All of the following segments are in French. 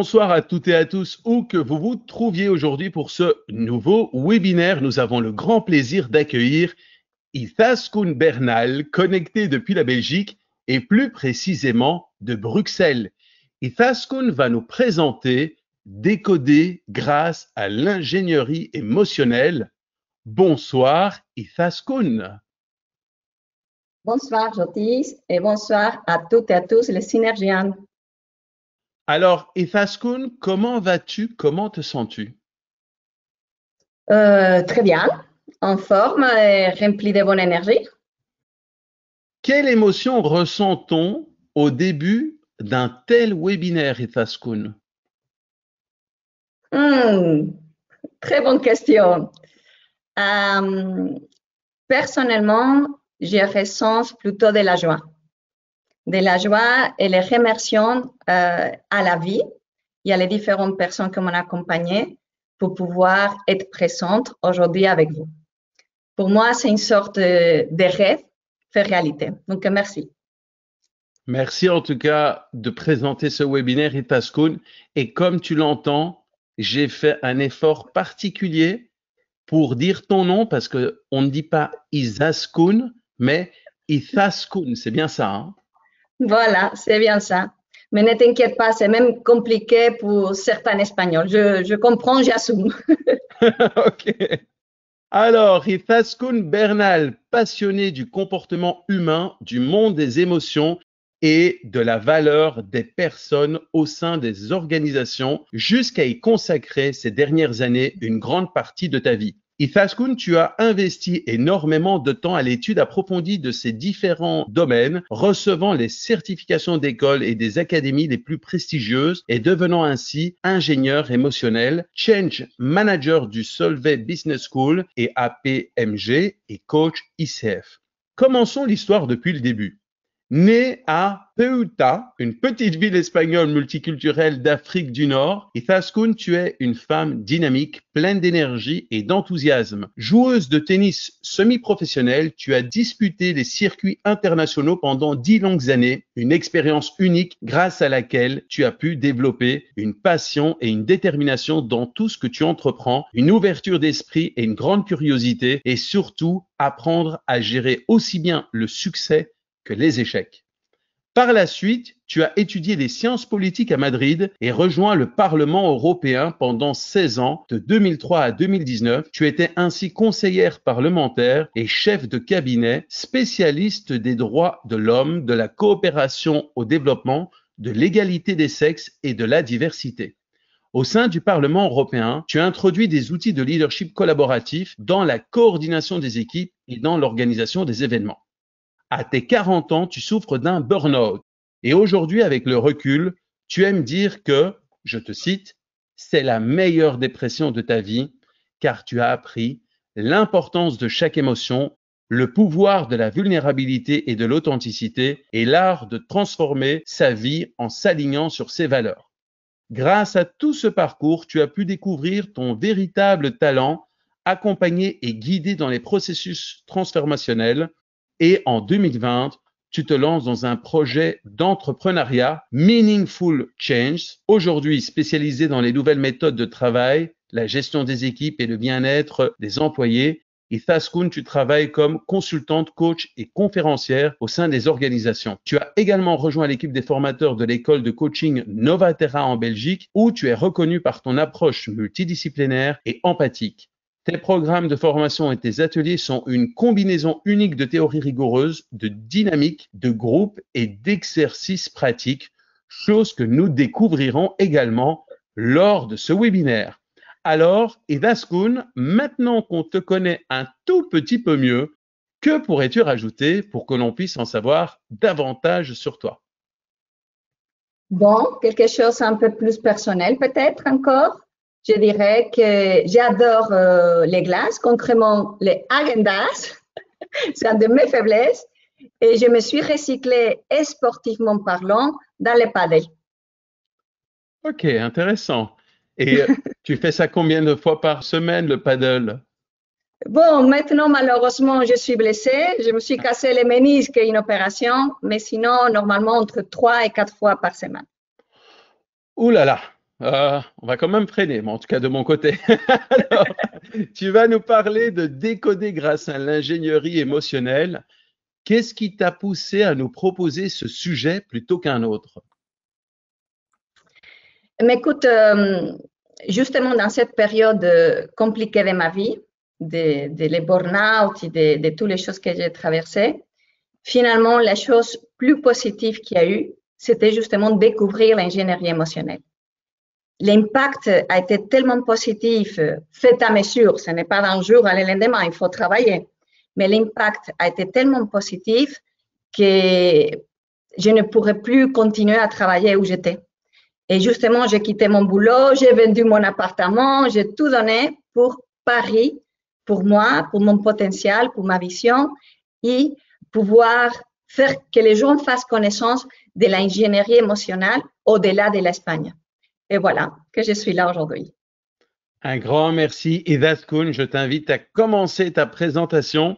bonsoir à toutes et à tous, où que vous vous trouviez aujourd'hui pour ce nouveau webinaire. Nous avons le grand plaisir d'accueillir Izaskun Bernal, connecté depuis la Belgique et plus précisément de Bruxelles. Izaskun va nous présenter Décoder grâce à l'ingénierie émotionnelle. Bonsoir Izaskun. Bonsoir Jotis et bonsoir à toutes et à tous les synergiens. Alors Izaskun, comment vas-tu? Comment te sens-tu? Très bien, en forme et rempli de bonne énergie. Quelle émotion ressent-on au début d'un tel webinaire, Izaskun? Très bonne question. Personnellement, je ressens plutôt de la joie. De la joie et les remerciements à la vie et à les différentes personnes qui m'ont accompagnée pour pouvoir être présente aujourd'hui avec vous. Pour moi, c'est une sorte de rêve fait réalité. Donc, merci. Merci en tout cas de présenter ce webinaire, Izaskun. Et comme tu l'entends, j'ai fait un effort particulier pour dire ton nom parce qu'on ne dit pas Izaskun, mais Izaskun. C'est bien ça, hein? Voilà, c'est bien ça. Mais ne t'inquiète pas, c'est même compliqué pour certains Espagnols. Je comprends, j'assume. Ok. Alors, Izaskun Bernal, passionné du comportement humain, du monde des émotions et de la valeur des personnes au sein des organisations, jusqu'à y consacrer ces dernières années une grande partie de ta vie. Izaskun, tu as investi énormément de temps à l'étude approfondie de ces différents domaines, recevant les certifications d'écoles et des académies les plus prestigieuses et devenant ainsi ingénieur émotionnel, change manager du Solvay Business School et APMG et coach ICF. Commençons l'histoire depuis le début. Né à Ceuta, une petite ville espagnole multiculturelle d'Afrique du Nord, Izaskun, tu es une femme dynamique, pleine d'énergie et d'enthousiasme. Joueuse de tennis semi-professionnelle, tu as disputé les circuits internationaux pendant 10 longues années, une expérience unique grâce à laquelle tu as pu développer une passion et une détermination dans tout ce que tu entreprends, une ouverture d'esprit et une grande curiosité et surtout apprendre à gérer aussi bien le succès que les échecs. Par la suite, tu as étudié les sciences politiques à Madrid et rejoint le Parlement européen pendant 16 ans, de 2003 à 2019. Tu étais ainsi conseillère parlementaire et chef de cabinet, spécialiste des droits de l'homme, de la coopération au développement, de l'égalité des sexes et de la diversité. Au sein du Parlement européen, tu as introduit des outils de leadership collaboratif dans la coordination des équipes et dans l'organisation des événements. À tes 40 ans, tu souffres d'un burn-out. Et aujourd'hui, avec le recul, tu aimes dire que, je te cite, c'est la meilleure dépression de ta vie car tu as appris l'importance de chaque émotion, le pouvoir de la vulnérabilité et de l'authenticité et l'art de transformer sa vie en s'alignant sur ses valeurs. Grâce à tout ce parcours, tu as pu découvrir ton véritable talent, accompagner et guider dans les processus transformationnels. Et en 2020, tu te lances dans un projet d'entrepreneuriat, Meaningful Change, aujourd'hui spécialisé dans les nouvelles méthodes de travail, la gestion des équipes et le bien-être des employés. Izaskun, tu travailles comme consultante, coach et conférencière au sein des organisations. Tu as également rejoint l'équipe des formateurs de l'école de coaching Novaterra en Belgique, où tu es reconnu par ton approche multidisciplinaire et empathique. Tes programmes de formation et tes ateliers sont une combinaison unique de théorie rigoureuse, de dynamique, de groupe et d'exercices pratiques, chose que nous découvrirons également lors de ce webinaire. Alors, Izaskun, maintenant qu'on te connaît un tout petit peu mieux, que pourrais-tu rajouter pour que l'on puisse en savoir davantage sur toi? Bon, quelque chose un peu plus personnel peut-être encore. Je dirais que j'adore les glaces, concrètement les Häagen-Dazs. C'est une de mes faiblesses. Et je me suis recyclée sportivement parlant dans les paddles. Ok, intéressant. Et tu fais ça combien de fois par semaine, le paddle? Bon, maintenant, malheureusement, je suis blessée. Je me suis cassé les ménisques et une opération. Mais sinon, normalement, entre 3 et 4 fois par semaine. Ouh là là, On va quand même freiner, mais en tout cas de mon côté. Alors, tu vas nous parler de décoder grâce à l'ingénierie émotionnelle. Qu'est-ce qui t'a poussé à nous proposer ce sujet plutôt qu'un autre? Mais écoute, justement dans cette période compliquée de ma vie, de les burn-out et de toutes les choses que j'ai traversées, finalement, la chose plus positive qu'il y a eu, c'était justement découvrir l'ingénierie émotionnelle. L'impact a été tellement positif, fait à mesure, ce n'est pas d'un jour à le lendemain, il faut travailler, mais l'impact a été tellement positif que je ne pourrais plus continuer à travailler où j'étais. Et justement, j'ai quitté mon boulot, j'ai vendu mon appartement, j'ai tout donné pour Paris, pour moi, pour mon potentiel, pour ma vision et pouvoir faire que les gens fassent connaissance de l'ingénierie émotionnelle au-delà de l'Espagne. Et voilà, que je suis là aujourd'hui. Un grand merci, Idaskun. Je t'invite à commencer ta présentation.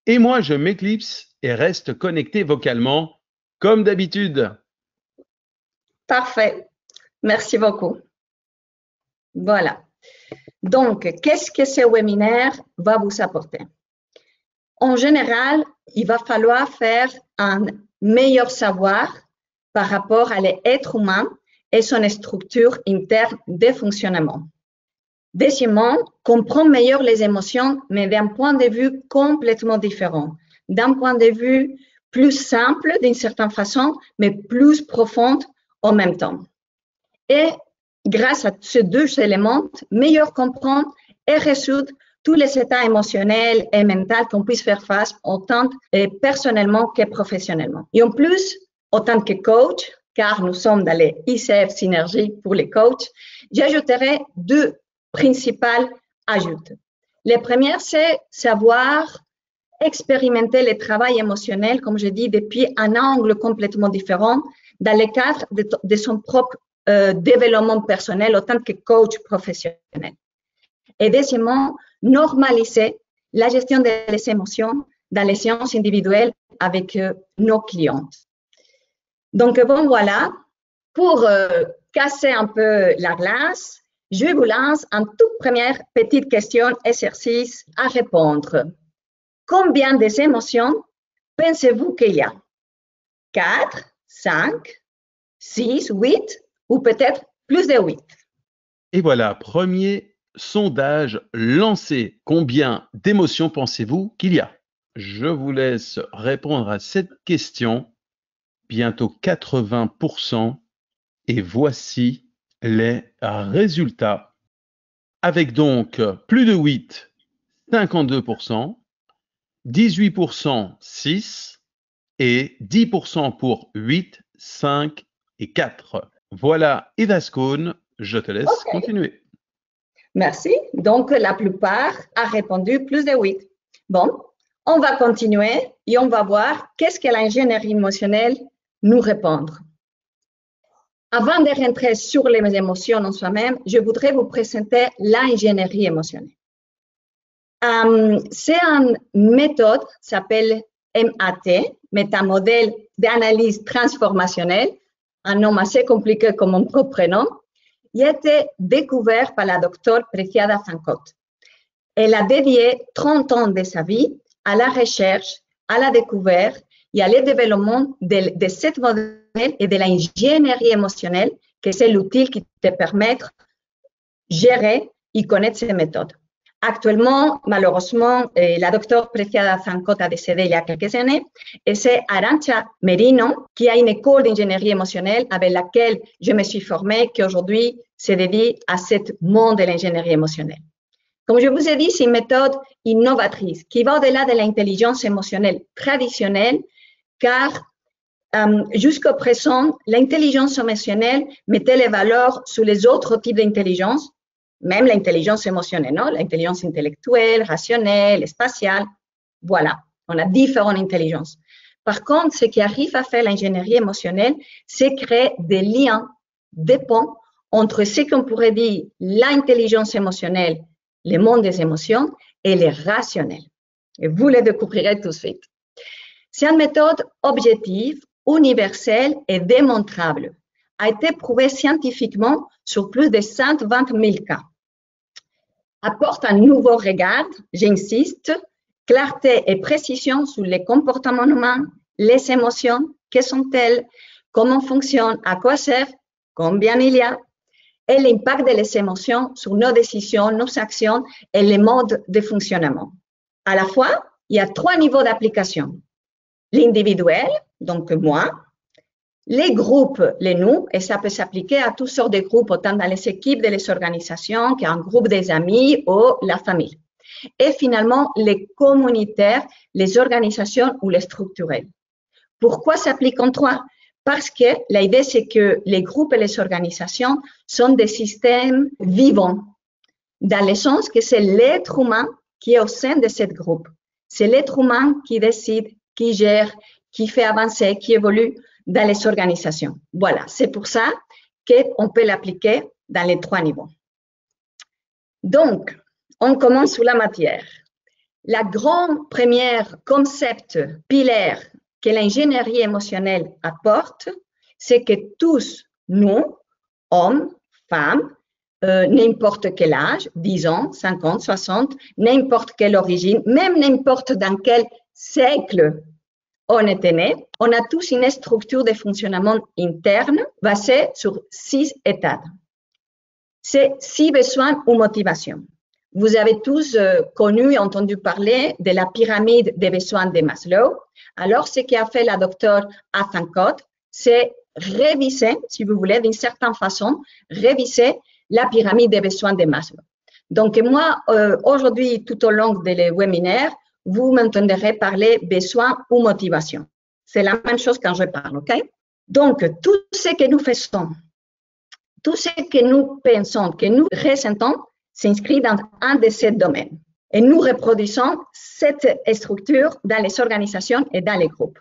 Et moi, je m'éclipse et reste connecté vocalement, comme d'habitude. Parfait. Merci beaucoup. Voilà. Donc, qu'est-ce que ce webinaire va vous apporter? En général, il va falloir faire un meilleur savoir par rapport à l'être humain et son structure interne de fonctionnement. Deuxièmement, comprendre mieux les émotions, mais d'un point de vue complètement différent, d'un point de vue plus simple d'une certaine façon, mais plus profond en même temps. Et grâce à ces deux éléments, mieux comprendre et résoudre tous les états émotionnels et mentaux qu'on puisse faire face, autant personnellement que professionnellement. Et en plus, autant que coach, car nous sommes dans les ICF Synergie pour les coachs, j'ajouterai deux principales ajoutes. La première, c'est savoir expérimenter le travail émotionnel, comme je dis, depuis un angle complètement différent, dans le cadre de son propre développement personnel, autant que coach professionnel. Et deuxièmement, normaliser la gestion des émotions dans les séances individuelles avec nos clients. Donc, bon, voilà. Pour casser un peu la glace, je vous lance une toute première petite question, exercice à répondre. Combien d'émotions pensez-vous qu'il y a? 4, 5, 6, 8 ou peut-être plus de 8? Et voilà, premier sondage lancé. Combien d'émotions pensez-vous qu'il y a? Je vous laisse répondre à cette question. Bientôt 80%. Et voici les résultats. Avec donc plus de 8, 52%, 18%, 6 et 10% pour 8, 5 et 4. Voilà, Idaskun, je te laisse continuer. Merci. Donc, la plupart a répondu plus de 8. Bon, on va continuer et on va voir qu'est-ce que l'ingénierie émotionnelle nous répond. Avant de rentrer sur les émotions en soi-même, je voudrais vous présenter l'ingénierie émotionnelle. C'est une méthode qui s'appelle MAT, métamodèle d'analyse transformationnelle, un nom assez compliqué comme mon propre nom. Il a été découvert par la docteure Preciada Fancourt. Elle a dédié 30 ans de sa vie à la recherche, à la découverte et à le développement de cette modèle et de l'ingénierie émotionnelle, que c'est l'outil qui te permet de gérer et connaître ces méthodes. Actuellement, malheureusement, la docteure Preciada Fancourt a décédé il y a quelques années et c'est Arantxa Merino qui a une école d'ingénierie émotionnelle avec laquelle je me suis formée, qui aujourd'hui se dédie à ce monde de l'ingénierie émotionnelle. Comme je vous ai dit, c'est une méthode innovatrice qui va au-delà de l'intelligence émotionnelle traditionnelle, car jusqu'au présent, l'intelligence émotionnelle mettait les valeurs sur les autres types d'intelligence, même l'intelligence émotionnelle, non? L'intelligence intellectuelle, rationnelle, spatiale. Voilà, on a différentes intelligences. Par contre, ce qui arrive à faire l'ingénierie émotionnelle, c'est créer des liens, des ponts entre ce qu'on pourrait dire l'intelligence émotionnelle, le monde des émotions, et le rationnel. Et vous le découvrirez tout de suite. C'est une méthode objective, universelle et démontrable, a été prouvé scientifiquement sur plus de 120 000 cas. Apporte un nouveau regard, j'insiste, clarté et précision sur les comportements humains, les émotions, que sont-elles, comment fonctionnent, à quoi servent, combien il y a, et l'impact des émotions sur nos décisions, nos actions et les modes de fonctionnement. À la fois, il y a 3 niveaux d'application. L'individuel, donc moi, les groupes, les nous, et ça peut s'appliquer à toutes sortes de groupes, autant dans les équipes de les organisations qu'un groupe des amis ou la famille. Et finalement, les communautaires, les organisations ou les structurelles. Pourquoi s'applique en 3? Parce que l'idée, c'est que les groupes et les organisations sont des systèmes vivants, dans le sens que c'est l'être humain qui est au sein de ce groupe. C'est l'être humain qui décide, qui gère, qui fait avancer, qui évolue dans les organisations. Voilà, c'est pour ça qu'on peut l'appliquer dans les 3 niveaux. Donc, on commence sur la matière. La grande première concept, pilaire que l'ingénierie émotionnelle apporte, c'est que tous, nous, hommes, femmes, n'importe quel âge, 10 ans, 50, 60, n'importe quelle origine, même n'importe dans quel siècle on était né, on a tous une structure de fonctionnement interne basée sur 6 étapes. C'est 6 besoins ou motivations. Vous avez tous connu et entendu parler de la pyramide des besoins de Maslow. Alors, ce qu'a fait la docteure Azancott, c'est réviser, si vous voulez, d'une certaine façon, réviser la pyramide des besoins de Maslow. Donc, moi, aujourd'hui, tout au long des webinaires, vous m'entendrez parler besoin ou motivation. C'est la même chose quand je parle, OK? Donc, tout ce que nous faisons, tout ce que nous pensons, que nous ressentons, s'inscrit dans un de ces domaines. Et nous reproduisons cette structure dans les organisations et dans les groupes.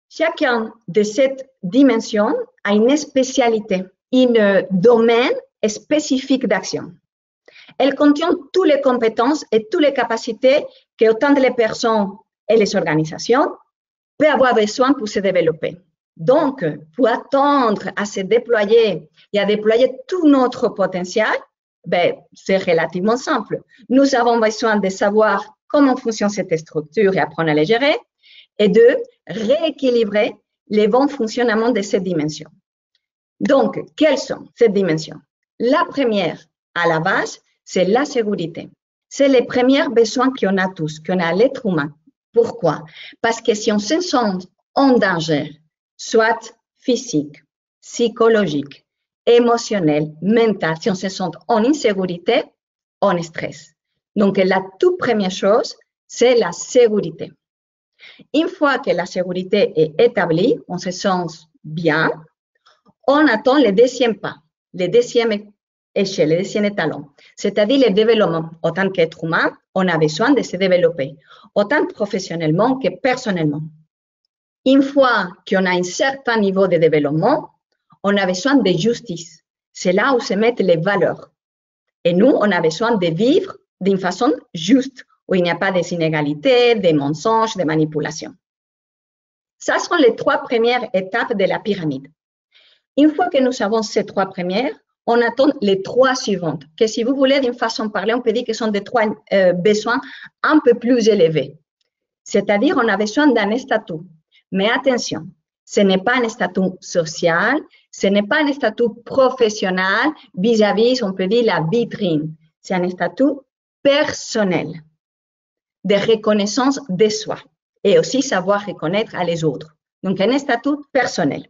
Chacun de ces dimensions a une spécialité, un domaine spécifique d'action. Elle contient toutes les compétences et toutes les capacités que autant de les personnes et les organisations peuvent avoir besoin pour se développer. Donc, pour attendre à se déployer et à déployer tout notre potentiel, c'est relativement simple. Nous avons besoin de savoir comment fonctionne cette structure et apprendre à les gérer et de rééquilibrer les bons fonctionnements de ces dimensions. Donc, quelles sont ces dimensions? La première, à la base, c'est la sécurité. C'est les premiers besoins qu'on a tous, qu'on a l'être humain. Pourquoi? Parce que si on se sent en danger, soit physique, psychologique, émotionnel, mental, si on se sent en insécurité, on stresse. Donc, la toute première chose, c'est la sécurité. Une fois que la sécurité est établie, on se sent bien, on attend le deuxième pas, le deuxième échelle, le deuxième étalon, c'est-à-dire le développement. Autant qu'être humain, on a besoin de se développer, autant professionnellement que personnellement. Une fois qu'on a un certain niveau de développement, on a besoin de justice. C'est là où se mettent les valeurs. Et nous, on a besoin de vivre d'une façon juste, où il n'y a pas des inégalités, des mensonges, des manipulations. Ça sont les 3 premières étapes de la pyramide. Une fois que nous avons ces 3 premières, on attend les 3 suivantes, que si vous voulez, d'une façon de parler, on peut dire que sont des 3 besoins un peu plus élevés. C'est-à-dire, on a besoin d'un statut. Mais attention, ce n'est pas un statut social, ce n'est pas un statut professionnel vis-à-vis, on peut dire, la vitrine. C'est un statut personnel, de reconnaissance de soi et aussi savoir reconnaître à les autres. Donc, un statut personnel.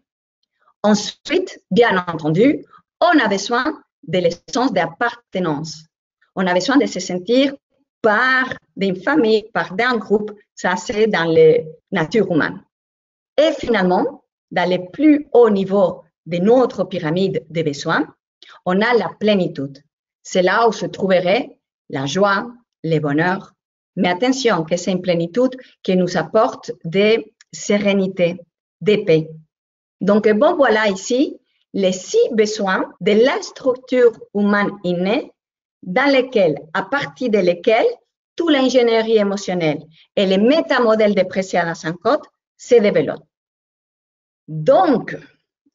Ensuite, bien entendu, on a besoin de l'essence d'appartenance. On a besoin de se sentir part d'une famille, part d'un groupe. Ça, c'est dans la nature humaine. Et finalement, dans les plus hauts niveaux de notre pyramide des besoins, on a la plénitude. C'est là où se trouverait la joie, le bonheur. Mais attention, que c'est une plénitude qui nous apporte de sérénité, de paix. Donc, bon, voilà ici les 6 besoins de la structure humaine innée dans lesquels, à partir de lesquels, toute l'ingénierie émotionnelle et les métamodèles de Preciado Azancott se développent. Donc,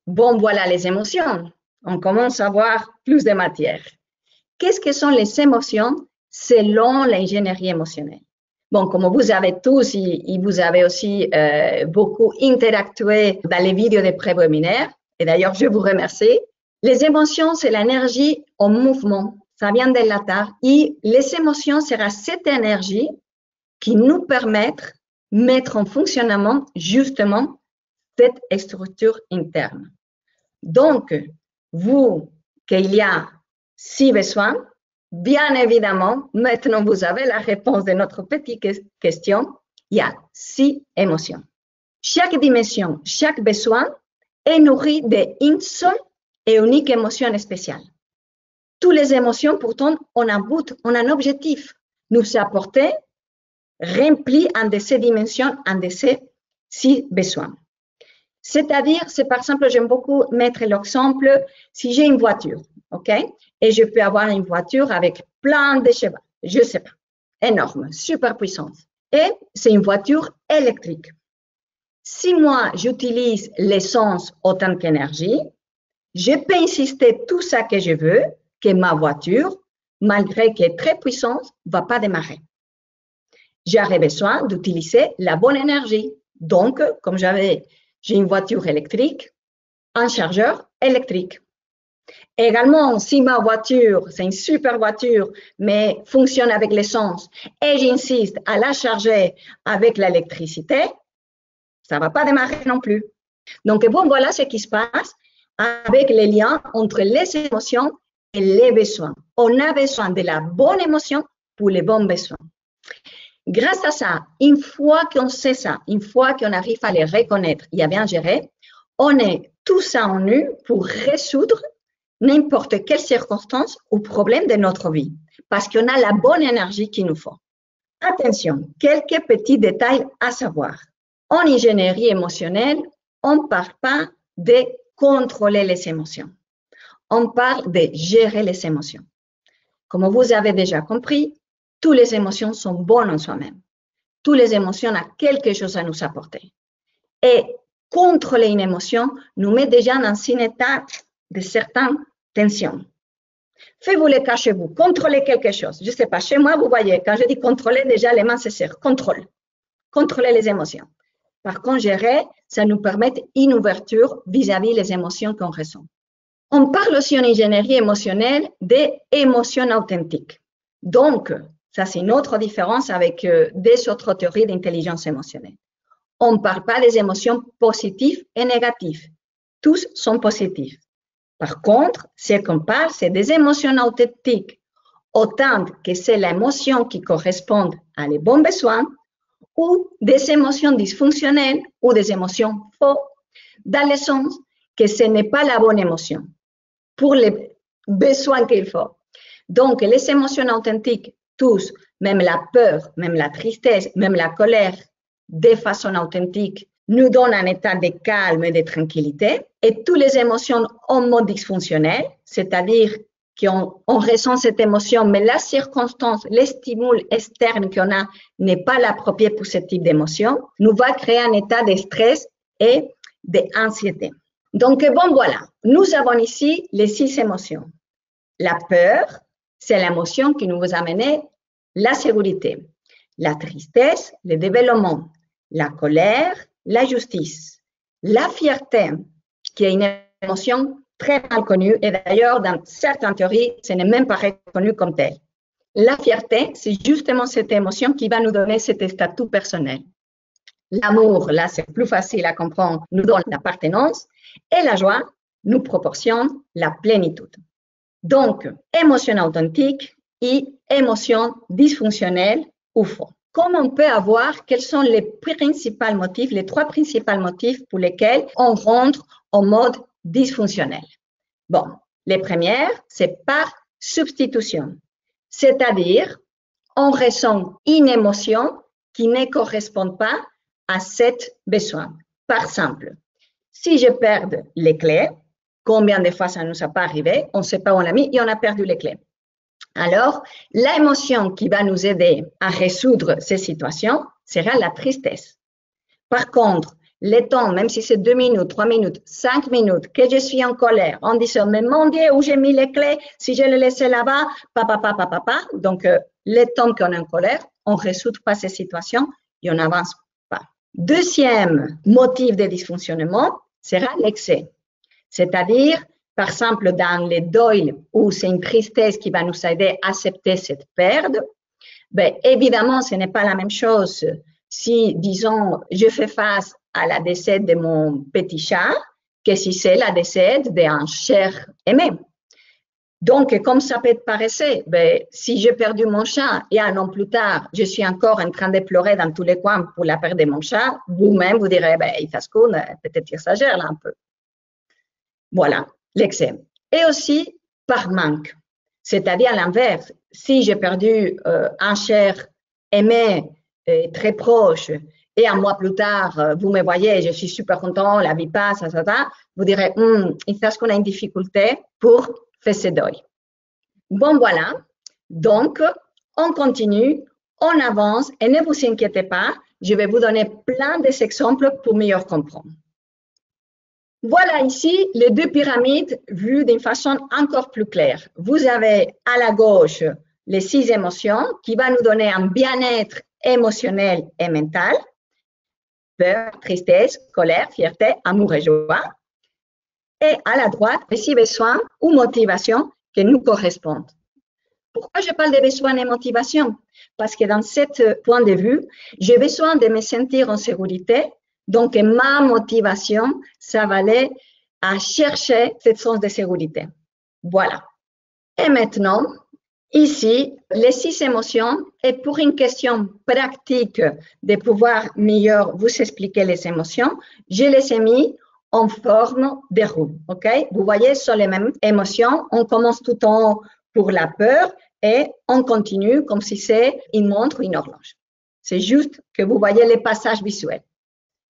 Bon, voilà les émotions. On commence à avoir plus de matière. Qu'est-ce que sont les émotions selon l'ingénierie émotionnelle? Bon, comme vous avez tous, et vous avez aussi beaucoup interactué dans les vidéos de pré-webinaire, et d'ailleurs, je vous remercie. Les émotions, c'est l'énergie en mouvement. Ça vient de latin. Et les émotions sera cette énergie qui nous permet de mettre en fonctionnement justement cette structure interne. Donc, vous, qu'il y a 6 besoins, bien évidemment, maintenant vous avez la réponse de notre petite question, il y a 6 émotions. Chaque dimension, chaque besoin est nourri d'une seule et unique émotion spéciale. Toutes les émotions, pourtant, ont un but, ont un objectif, nous apporter, remplir un de ces dimensions, un de ces 6 besoins. C'est-à-dire, c'est par exemple, j'aime beaucoup mettre l'exemple, si j'ai une voiture, ok, et je peux avoir une voiture avec plein de chevaux, je sais pas, énorme, super puissante, et c'est une voiture électrique. Si moi, j'utilise l'essence autant qu'énergie, je peux insister tout ça que je veux, que ma voiture, malgré qu'elle est très puissante, va pas démarrer. J'aurais besoin d'utiliser la bonne énergie. Donc, comme j'ai une voiture électrique, un chargeur électrique. Également, si ma voiture, c'est une super voiture, mais fonctionne avec l'essence, et j'insiste à la charger avec l'électricité, ça ne va pas démarrer non plus. Donc, bon, voilà ce qui se passe avec les liens entre les émotions et les besoins. On a besoin de la bonne émotion pour les bons besoins. Grâce à ça, une fois qu'on sait ça, une fois qu'on arrive à les reconnaître et à bien gérer, on est tout ça en nous pour résoudre n'importe quelle circonstance ou problème de notre vie, parce qu'on a la bonne énergie qu'il nous faut. Attention, quelques petits détails à savoir. En ingénierie émotionnelle, on ne parle pas de contrôler les émotions. On parle de gérer les émotions. Comme vous avez déjà compris, toutes les émotions sont bonnes en soi-même. Toutes les émotions ont quelque chose à nous apporter. Et contrôler une émotion nous met déjà dans un état de certaines tensions. Faites-vous le cas chez vous, contrôlez quelque chose. Je ne sais pas, chez moi, vous voyez, quand je dis contrôler, déjà les mains se serrent. Contrôle. Contrôler les émotions. Par contre, gérer, ça nous permet une ouverture vis-à-vis des émotions qu'on ressent. On parle aussi en ingénierie émotionnelle d'émotions authentiques. Donc, ça, c'est une autre différence avec des autres théories d'intelligence émotionnelle. On ne parle pas des émotions positives et négatives. Tous sont positifs. Par contre, ce qu'on parle, c'est des émotions authentiques, autant que c'est l'émotion qui correspond à les bons besoins ou des émotions dysfonctionnelles ou des émotions fausses, dans le sens que ce n'est pas la bonne émotion pour les besoins qu'il faut. Donc, les émotions authentiques, tous, même la peur, même la tristesse, même la colère, de façon authentique, nous donnent un état de calme et de tranquillité. Et toutes les émotions en mode dysfonctionnel, c'est-à-dire qu'on ressent cette émotion, mais la circonstance, les stimuli externes qu'on a n'est pas l'approprié pour ce type d'émotion, nous va créer un état de stress et d'anxiété. Donc, bon, voilà, nous avons ici les 6 émotions. La peur, c'est l'émotion qui nous va amener la sécurité. La tristesse, le développement. La colère, la justice. La fierté, qui est une émotion très mal connue, et d'ailleurs, dans certaines théories, ce n'est même pas reconnu comme tel. La fierté, c'est justement cette émotion qui va nous donner cet statut personnel. L'amour, là, c'est plus facile à comprendre, nous donne l'appartenance, et la joie nous proportionne la plénitude. Donc, émotion authentique et émotion dysfonctionnelle ou faux. Comme on peut avoir, quels sont les principaux motifs, les 3 principaux motifs pour lesquels on rentre en mode dysfonctionnel? Bon, les premières, c'est par substitution. C'est-à-dire, on ressent une émotion qui ne correspond pas à cet besoin. Par exemple, si je perds les clés, combien de fois ça nous a pas arrivé, on ne sait pas où on l'a mis et on a perdu les clés. Alors, l'émotion qui va nous aider à résoudre ces situations sera la tristesse. Par contre, le temps, même si c'est 2 minutes, 3 minutes, 5 minutes, que je suis en colère, en disant, mais mon Dieu, où j'ai mis les clés, si je les laissais là-bas, papa. Donc, le temps qu'on est en colère, on ne résout pas ces situations et on n'avance pas. Deuxième motif de dysfonctionnement sera l'excès. C'est-à-dire, par exemple, dans les deuils où c'est une tristesse qui va nous aider à accepter cette perte, ben, évidemment, ce n'est pas la même chose si, disons, je fais face à la décès de mon petit chat que si c'est la décès d'un cher aimé. Donc, comme ça peut paraître, ben, si j'ai perdu mon chat et un an plus tard, je suis encore en train de pleurer dans tous les coins pour la perte de mon chat, vous-même, vous direz, ben, Izaskun, peut-être qu'il exagère là un peu. Voilà, l'excès. Et aussi par manque. C'est-à-dire à l'inverse, si j'ai perdu un cher aimé très proche et un mois plus tard, vous me voyez, je suis super content, la vie passe, vous direz, il faut qu'on a une difficulté pour faire ce deuil. Bon, voilà. Donc, on continue, on avance et ne vous inquiétez pas, je vais vous donner plein d'exemples pour mieux comprendre. Voilà ici les deux pyramides vues d'une façon encore plus claire. Vous avez à la gauche les 6 émotions qui vont nous donner un bien-être émotionnel et mental. Peur, tristesse, colère, fierté, amour et joie. Et à la droite, les 6 besoins ou motivations qui nous correspondent. Pourquoi je parle de besoins et motivation? Parce que dans ce point de vue, j'ai besoin de me sentir en sécurité. Donc, ma motivation, ça va aller à chercher cette sens de sécurité. Voilà. Et maintenant, ici, les 6 émotions, et pour une question pratique de pouvoir mieux vous expliquer les émotions, je les ai mis en forme de roue. OK? Vous voyez, ce sont les mêmes émotions. On commence tout en haut pour la peur et on continue comme si c'est une montre ou une horloge. C'est juste que vous voyez les passages visuels.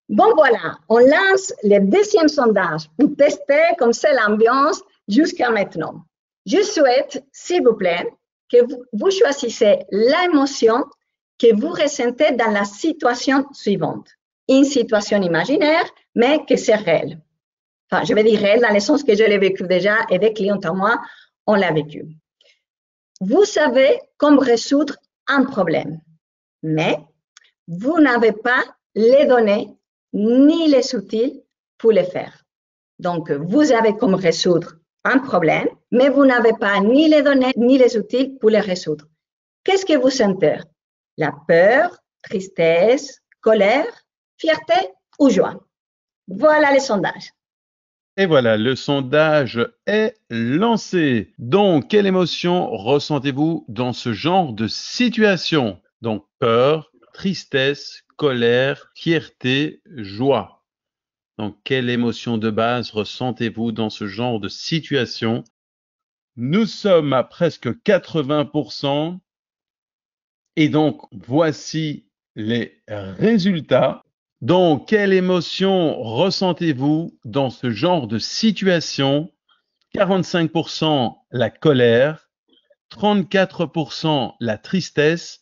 Bon, voilà, on lance le deuxième sondage pour tester comme c'est l'ambiance jusqu'à maintenant. Je souhaite, s'il vous plaît, que vous choisissez l'émotion que vous ressentez dans la situation suivante. Une situation imaginaire, mais que c'est réel. Enfin, je vais dire réel dans le sens que je l'ai vécu déjà et des clients à moi, on l'a vécu. Vous savez comment résoudre un problème, mais vous n'avez pas les données ni les outils pour le faire. Donc, vous avez comment résoudre un problème, mais vous n'avez pas ni les données ni les outils pour les résoudre. Qu'est-ce que vous sentez? La peur, tristesse, colère, fierté ou joie? Voilà le sondage. Et voilà, le sondage est lancé. Donc, quelle émotion ressentez-vous dans ce genre de situation? Donc, peur, tristesse, colère, fierté, joie. Donc, quelle émotion de base ressentez-vous dans ce genre de situation? Nous sommes à presque 80%. Et donc, voici les résultats. Donc, quelle émotion ressentez-vous dans ce genre de situation? 45% la colère, 34% la tristesse,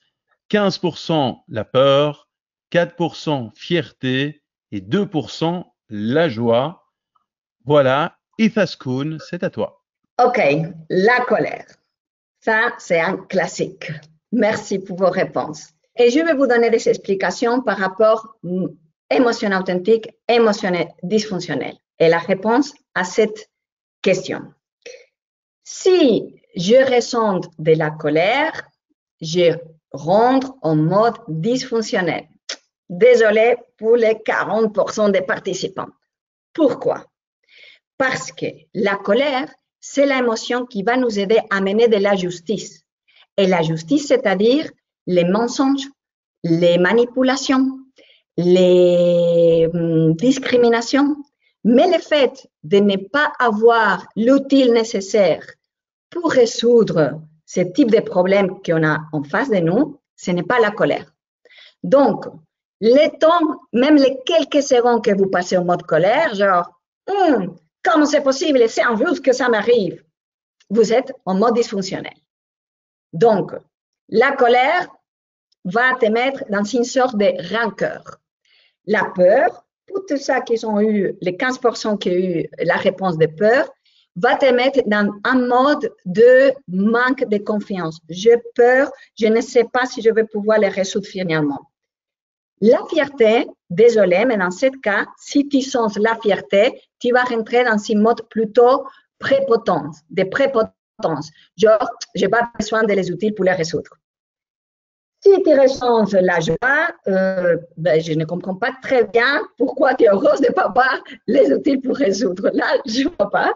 15% la peur, 4% fierté et 2% la joie. Voilà, Izaskun, c'est à toi. OK, la colère. Ça, c'est un classique. Merci pour vos réponses. Et je vais vous donner des explications par rapport émotion authentique, émotion dysfonctionnelle. Et la réponse à cette question. Si je ressens de la colère, je rentre en mode dysfonctionnel. Désolé pour les 40% des participants. Pourquoi? Parce que la colère, c'est l'émotion qui va nous aider à mener de la justice. Et la justice, c'est-à-dire les mensonges, les manipulations, les discriminations. Mais le fait de ne pas avoir l'outil nécessaire pour résoudre ce type de problème qu'on a en face de nous, ce n'est pas la colère. Donc, le temps, même les quelques secondes que vous passez en mode colère, genre, comment c'est possible, c'est injuste que ça m'arrive, vous êtes en mode dysfonctionnel. Donc, la colère va te mettre dans une sorte de rancœur. La peur Pour tout ça qu'ils ont eu, les 15% qui ont eu la réponse de peur, va te mettre dans un mode de manque de confiance. J'ai peur, je ne sais pas si je vais pouvoir les résoudre finalement. La fierté, désolé, mais dans ce cas, si tu sens la fierté, tu vas rentrer dans un mode plutôt prépotence, de prépotence. Genre, je n'ai pas besoin de les outils pour les résoudre. Si tu ressens la joie, je ne comprends pas très bien pourquoi tu es heureuse de ne pas avoir les outils pour résoudre. Là, je ne vois pas.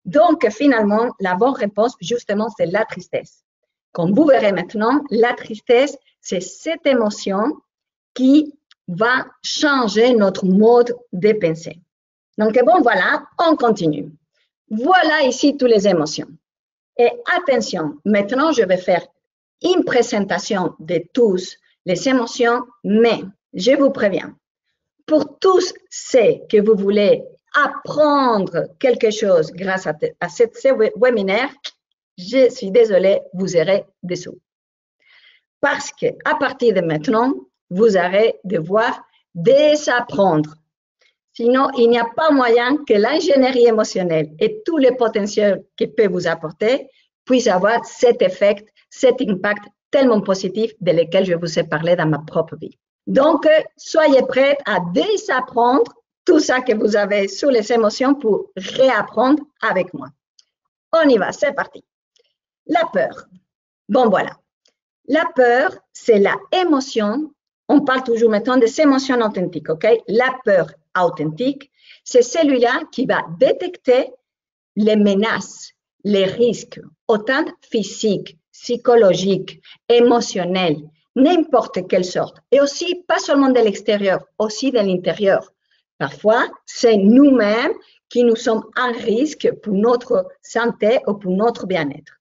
Donc, finalement, la bonne réponse, justement, c'est la tristesse. Comme vous verrez maintenant, la tristesse, c'est cette émotion qui va changer notre mode de pensée. Donc, bon, voilà, on continue. Voilà ici toutes les émotions. Et attention, maintenant, je vais faire une présentation de tous les émotions, mais je vous préviens, pour tous ceux que vous voulez apprendre quelque chose grâce à ce webinaire, je suis désolée, vous aurez des sous. Parce qu'à partir de maintenant, vous allez devoir désapprendre. Sinon, il n'y a pas moyen que l'ingénierie émotionnelle et tout le potentiel qu'il peut vous apporter puisse avoir cet effet, cet impact tellement positif de lequel je vous ai parlé dans ma propre vie. Donc, soyez prêts à désapprendre tout ça que vous avez sur les émotions pour réapprendre avec moi. On y va, c'est parti. La peur. Bon, voilà. La peur, c'est la émotion. On parle toujours maintenant des émotions authentiques, ok? La peur authentique, c'est celui-là qui va détecter les menaces, les risques, autant physiques, psychologiques, émotionnels, n'importe quelle sorte. Et aussi, pas seulement de l'extérieur, aussi de l'intérieur. Parfois, c'est nous-mêmes qui nous sommes en risque pour notre santé ou pour notre bien-être.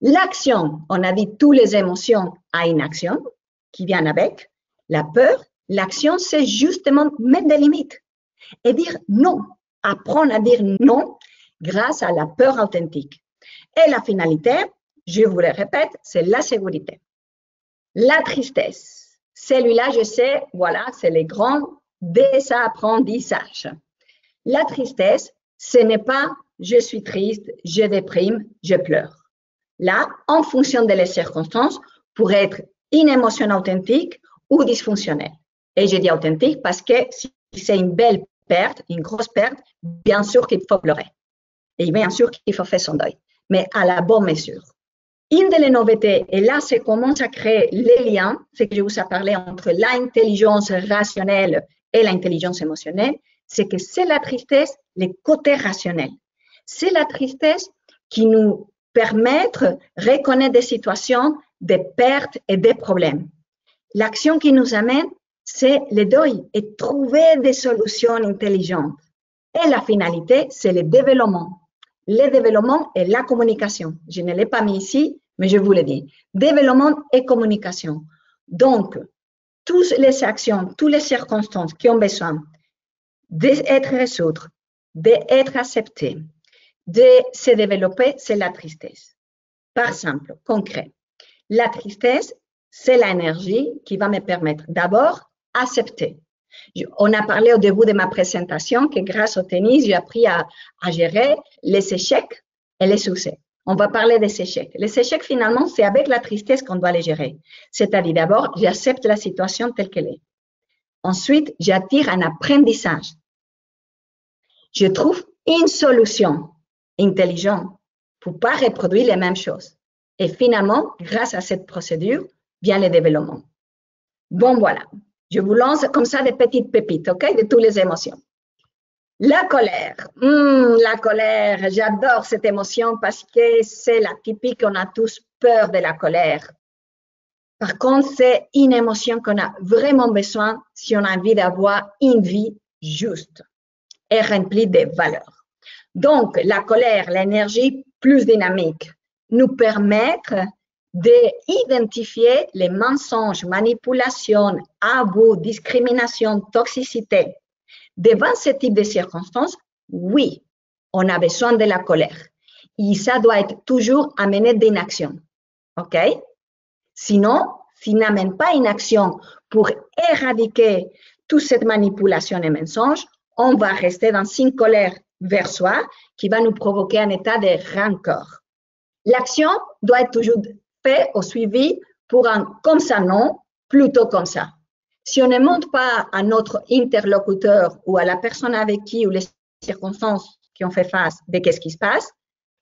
L'action, on a dit toutes les émotions à une action qui vient avec. La peur, l'action, c'est justement mettre des limites et dire non, apprendre à dire non grâce à la peur authentique. Et la finalité, je vous le répète, c'est la sécurité. La tristesse, celui-là, je sais, voilà, c'est les grands désapprentissages. La tristesse, ce n'est pas je suis triste, je déprime, je pleure. Là, en fonction des circonstances, pourrait être une émotion authentique ou dysfonctionnelle. Et je dis authentique parce que si c'est une belle perte, une grosse perte, bien sûr qu'il faut pleurer. Et bien sûr qu'il faut faire son deuil, mais à la bonne mesure. Une des nouveautés, et là, c'est commence à créer les liens, c'est que je vous ai parlé entre l'intelligence rationnelle et l'intelligence émotionnelle, c'est que c'est la tristesse, le côté rationnel. C'est la tristesse qui nous permet de reconnaître des situations, des pertes et des problèmes. L'action qui nous amène, c'est le deuil et trouver des solutions intelligentes. Et la finalité, c'est le développement. Le développement et la communication. Je ne l'ai pas mis ici, mais je vous le dis. Développement et communication. Donc, toutes les actions, toutes les circonstances qui ont besoin d'être résoltes, d'être acceptées, de se développer, c'est la tristesse. Par exemple, concret. La tristesse, c'est l'énergie qui va me permettre d'abord d'accepter. On a parlé au début de ma présentation que grâce au tennis, j'ai appris à gérer les échecs et les succès. On va parler des échecs. Les échecs, finalement, c'est avec la tristesse qu'on doit les gérer. C'est-à-dire, d'abord, j'accepte la situation telle qu'elle est. Ensuite, j'attire un apprentissage. Je trouve une solution intelligente pour ne pas reproduire les mêmes choses. Et finalement, grâce à cette procédure, vient le développement. Bon, voilà. Je vous lance comme ça des petites pépites, ok, de toutes les émotions. La colère. La colère, j'adore cette émotion parce que c'est la typique, on a tous peur de la colère. Par contre, c'est une émotion qu'on a vraiment besoin si on a envie d'avoir une vie juste et remplie de valeurs. Donc, la colère, l'énergie plus dynamique, nous permettre d'identifier les mensonges, manipulations, abus, discrimination, toxicité. Devant ce type de circonstances, oui, on a besoin de la colère. Et ça doit être toujours amené d'une action. OK? Sinon, s'il n'amène pas une action pour éradiquer toute cette manipulation et mensonge, on va rester dans une colère vers soi qui va nous provoquer un état de rancœur. L'action doit être toujours faite ou suivie pour un comme ça non, plutôt comme ça. Si on ne montre pas à notre interlocuteur ou à la personne avec qui ou les circonstances qui ont fait face de qu'est-ce qui se passe,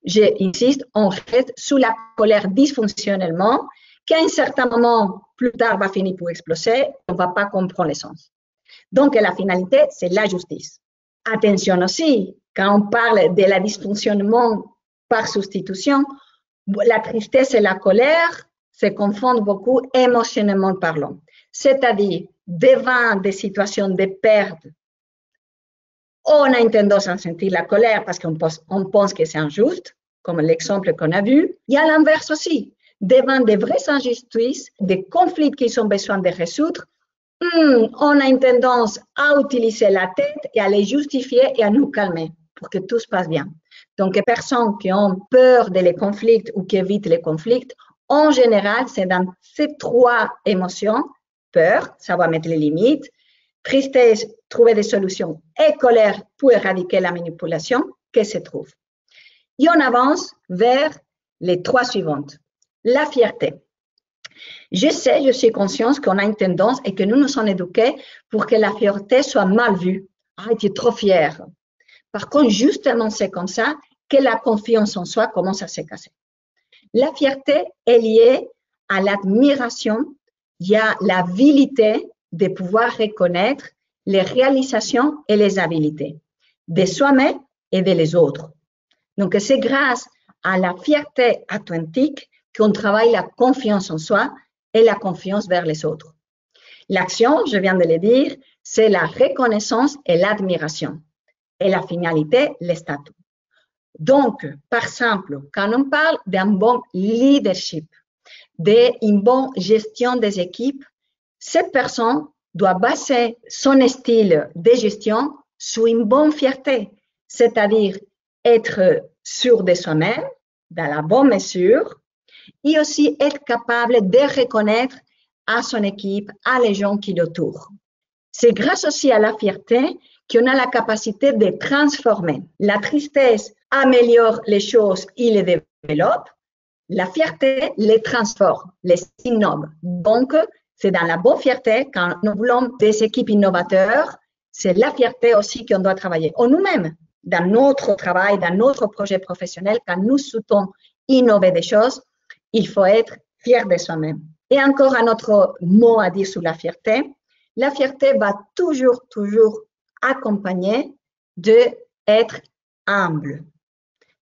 j'insiste, on reste sous la colère dysfonctionnellement, qu'à un certain moment, plus tard, va finir pour exploser, on ne va pas comprendre le sens. Donc, la finalité, c'est la justice. Attention aussi, quand on parle de la dysfonctionnement par substitution, la tristesse et la colère se confondent beaucoup émotionnellement parlant. C'est-à-dire, devant des situations de perte, on a une tendance à sentir la colère parce qu'on pense que c'est injuste, comme l'exemple qu'on a vu. Il y a l'inverse aussi. Devant des vraies injustices, des conflits qu'ils ont besoin de résoudre, on a une tendance à utiliser la tête et à les justifier et à nous calmer pour que tout se passe bien. Donc, les personnes qui ont peur des conflits ou qui évitent les conflits, en général, c'est dans ces trois émotions, peur, ça va mettre les limites, tristesse, trouver des solutions et colère pour éradiquer la manipulation, que se trouve. Et on avance vers les trois suivantes. La fierté. Je suis consciente qu'on a une tendance et que nous nous sommes éduqués pour que la fierté soit mal vue. Ah, tu es trop fier. Par contre, justement, c'est comme ça que la confiance en soi commence à se casser. La fierté est liée à l'admiration, il y a l'habilité de pouvoir reconnaître les réalisations et les habiletés de soi-même et de les autres. Donc, c'est grâce à la fierté authentique qu'on travaille la confiance en soi et la confiance vers les autres. L'action, je viens de le dire, c'est la reconnaissance et l'admiration. Et la finalité, le statut. Donc, par exemple, quand on parle d'un bon leadership, d'une bonne gestion des équipes, cette personne doit baser son style de gestion sur une bonne fierté, c'est-à-dire être sûr de soi-même, dans la bonne mesure, et aussi être capable de reconnaître à son équipe, à les gens qui l'entourent. C'est grâce aussi à la fierté qu'on a la capacité de transformer. La tristesse améliore les choses et les développe. La fierté les transforme, les innove. Donc, c'est dans la bonne fierté, quand nous voulons des équipes innovateurs, c'est la fierté aussi qu'on doit travailler. En nous-mêmes, dans notre travail, dans notre projet professionnel, quand nous souhaitons innover des choses, il faut être fier de soi-même. Et encore un autre mot à dire sur la fierté va toujours accompagner d'être humble.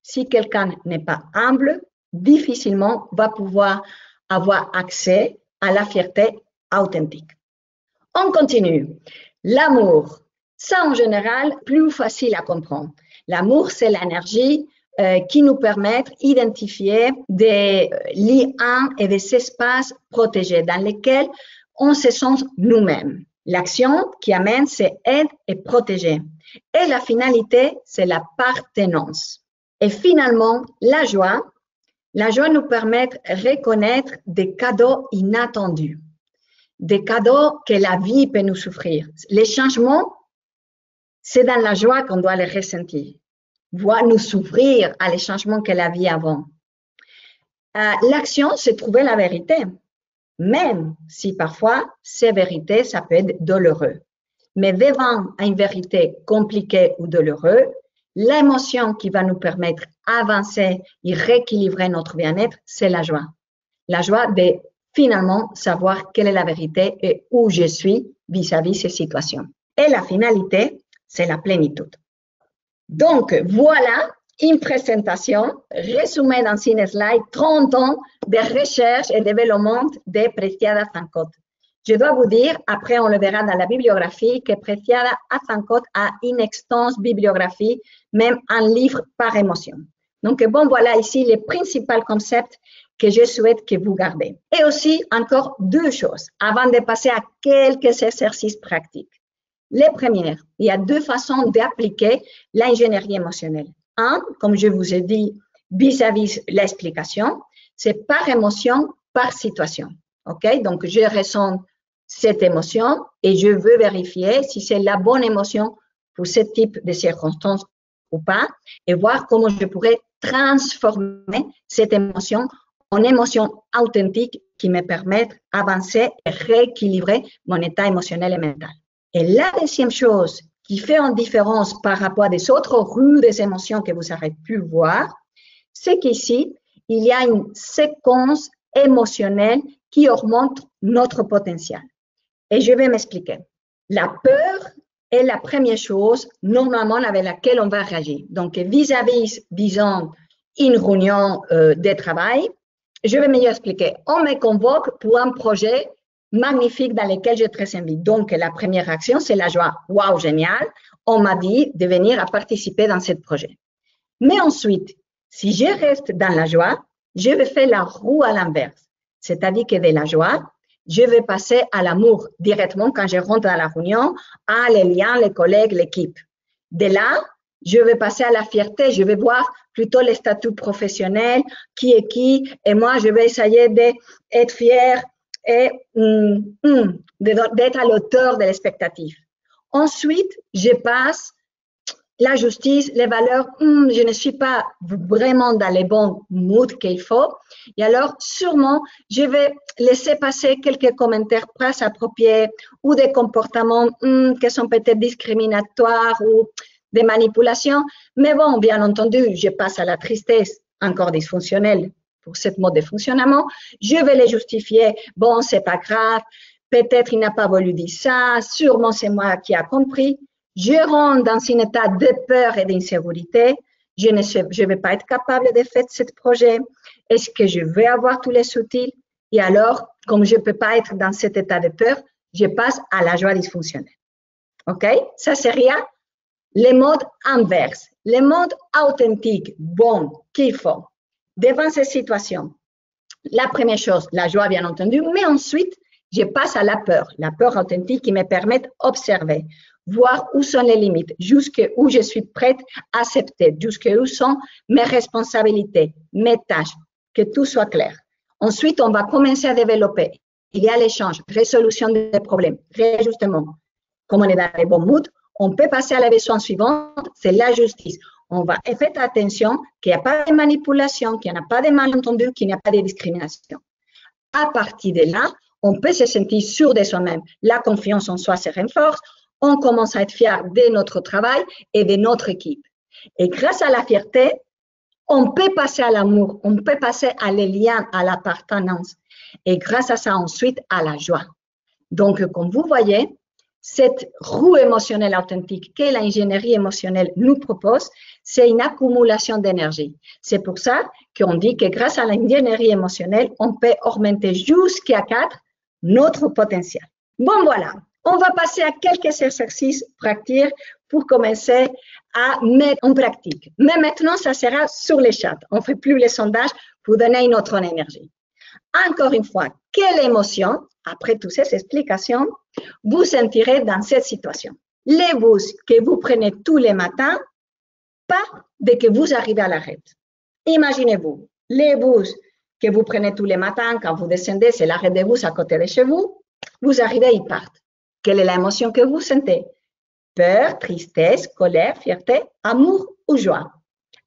Si quelqu'un n'est pas humble, difficilement va pouvoir avoir accès à la fierté authentique. On continue. L'amour, ça en général, plus facile à comprendre. L'amour, c'est l'énergie qui nous permet d'identifier des liens et des espaces protégés dans lesquels on se sent nous-mêmes. L'action qui amène, c'est aide et protéger. Et la finalité, c'est l'appartenance. Et finalement, la joie nous permet de reconnaître des cadeaux inattendus, des cadeaux que la vie peut nous offrir. Les changements, c'est dans la joie qu'on doit les ressentir, voir nous s'ouvrir à les changements que la vie avant. L'action, c'est trouver la vérité, même si parfois, ces vérités, ça peut être douloureux. Mais devant une vérité compliquée ou douloureuse, l'émotion qui va nous permettre d'avancer et rééquilibrer notre bien-être, c'est la joie. La joie de finalement savoir quelle est la vérité et où je suis vis-à-vis ces situations. Et la finalité, c'est la plénitude. Donc, voilà une présentation résumée dans une slide 30 ans de recherche et développement de Preciada Zancot. Je dois vous dire, après on le verra dans la bibliographie, que Preciada Zancot a une extense bibliographie, même un livre par émotion. Donc, bon, voilà ici les principaux concepts que je souhaite que vous gardez. Et aussi, encore deux choses, avant de passer à quelques exercices pratiques. Les premières, il y a deux façons d'appliquer l'ingénierie émotionnelle. Un, comme je vous ai dit, vis-à-vis l'explication, c'est par émotion, par situation. OK? Donc, je ressens cette émotion et je veux vérifier si c'est la bonne émotion pour ce type de circonstances ou pas et voir comment je pourrais transformer cette émotion en émotion authentique qui me permette d'avancer et rééquilibrer mon état émotionnel et mental. Et la deuxième chose qui fait une différence par rapport à des autres rues des émotions que vous avez pu voir, c'est qu'ici, il y a une séquence émotionnelle qui augmente notre potentiel. Et je vais m'expliquer. La peur est la première chose normalement avec laquelle on va réagir. Donc, vis-à-vis, disons, une réunion de travail, je vais mieux expliquer. On me convoque pour un projet magnifique dans lequel j'ai très envie. Donc, la première réaction, c'est la joie. Waouh, génial! On m'a dit de venir à participer dans ce projet. Mais ensuite, si je reste dans la joie, je vais faire la roue à l'inverse. C'est-à-dire que de la joie, je vais passer à l'amour directement quand je rentre dans la réunion, à les liens, les collègues, l'équipe. De là, je vais passer à la fierté, je vais voir plutôt les statuts professionnels, qui est qui, et moi, je vais essayer d'être fière et d'être à l'auteur de l'expectative. Ensuite, je passe la justice, les valeurs, je ne suis pas vraiment dans les bons moods qu'il faut. Et alors, sûrement, je vais laisser passer quelques commentaires presque appropriés ou des comportements qui sont peut-être discriminatoires ou des manipulations. Mais bon, bien entendu, je passe à la tristesse, encore dysfonctionnelle pour ce mode de fonctionnement. Je vais les justifier. Bon, c'est pas grave. Peut-être il n'a pas voulu dire ça. Sûrement, c'est moi qui ai compris. Je rentre dans un état de peur et d'insécurité. Je ne vais pas être capable de faire ce projet. Est-ce que je vais avoir tous les outils? Et alors, comme je ne peux pas être dans cet état de peur, je passe à la joie dysfonctionnelle. OK? Ça serait le mode inverse, le mode authentique, bon, qu'il faut. Devant ces situations, la première chose, la joie, bien entendu, mais ensuite, je passe à la peur authentique qui me permet d'observer, voir où sont les limites, jusqu'où je suis prête à accepter, jusqu'où sont mes responsabilités, mes tâches, que tout soit clair. Ensuite, on va commencer à développer. Il y a l'échange, résolution des problèmes, réajustement. Comme on est dans les bons moods, on peut passer à la version suivante, c'est la justice. On va faire attention qu'il n'y a pas de manipulation, qu'il n'y a pas de malentendu, qu'il n'y a pas de discrimination. À partir de là, on peut se sentir sûr de soi-même. La confiance en soi se renforce. On commence à être fier de notre travail et de notre équipe. Et grâce à la fierté, on peut passer à l'amour, on peut passer à les liens, à l'appartenance. Et grâce à ça, ensuite, à la joie. Donc, comme vous voyez, cette roue émotionnelle authentique que l'ingénierie émotionnelle nous propose, c'est une accumulation d'énergie. C'est pour ça qu'on dit que grâce à l'ingénierie émotionnelle, on peut augmenter jusqu'à 4 notre potentiel. Bon, voilà. On va passer à quelques exercices pratiques pour commencer à mettre en pratique. Mais maintenant, ça sera sur les chats. On ne fait plus les sondages pour donner une autre énergie. Encore une fois, quelle émotion, après toutes ces explications, vous sentirez dans cette situation? Les bus que vous prenez tous les matins, pas dès que vous arrivez à l'arrêt. Imaginez-vous, les bus que vous prenez tous les matins, quand vous descendez, c'est l'arrêt de bus à côté de chez vous, vous arrivez, ils partent. Quelle est l'émotion que vous sentez? Peur, tristesse, colère, fierté, amour ou joie?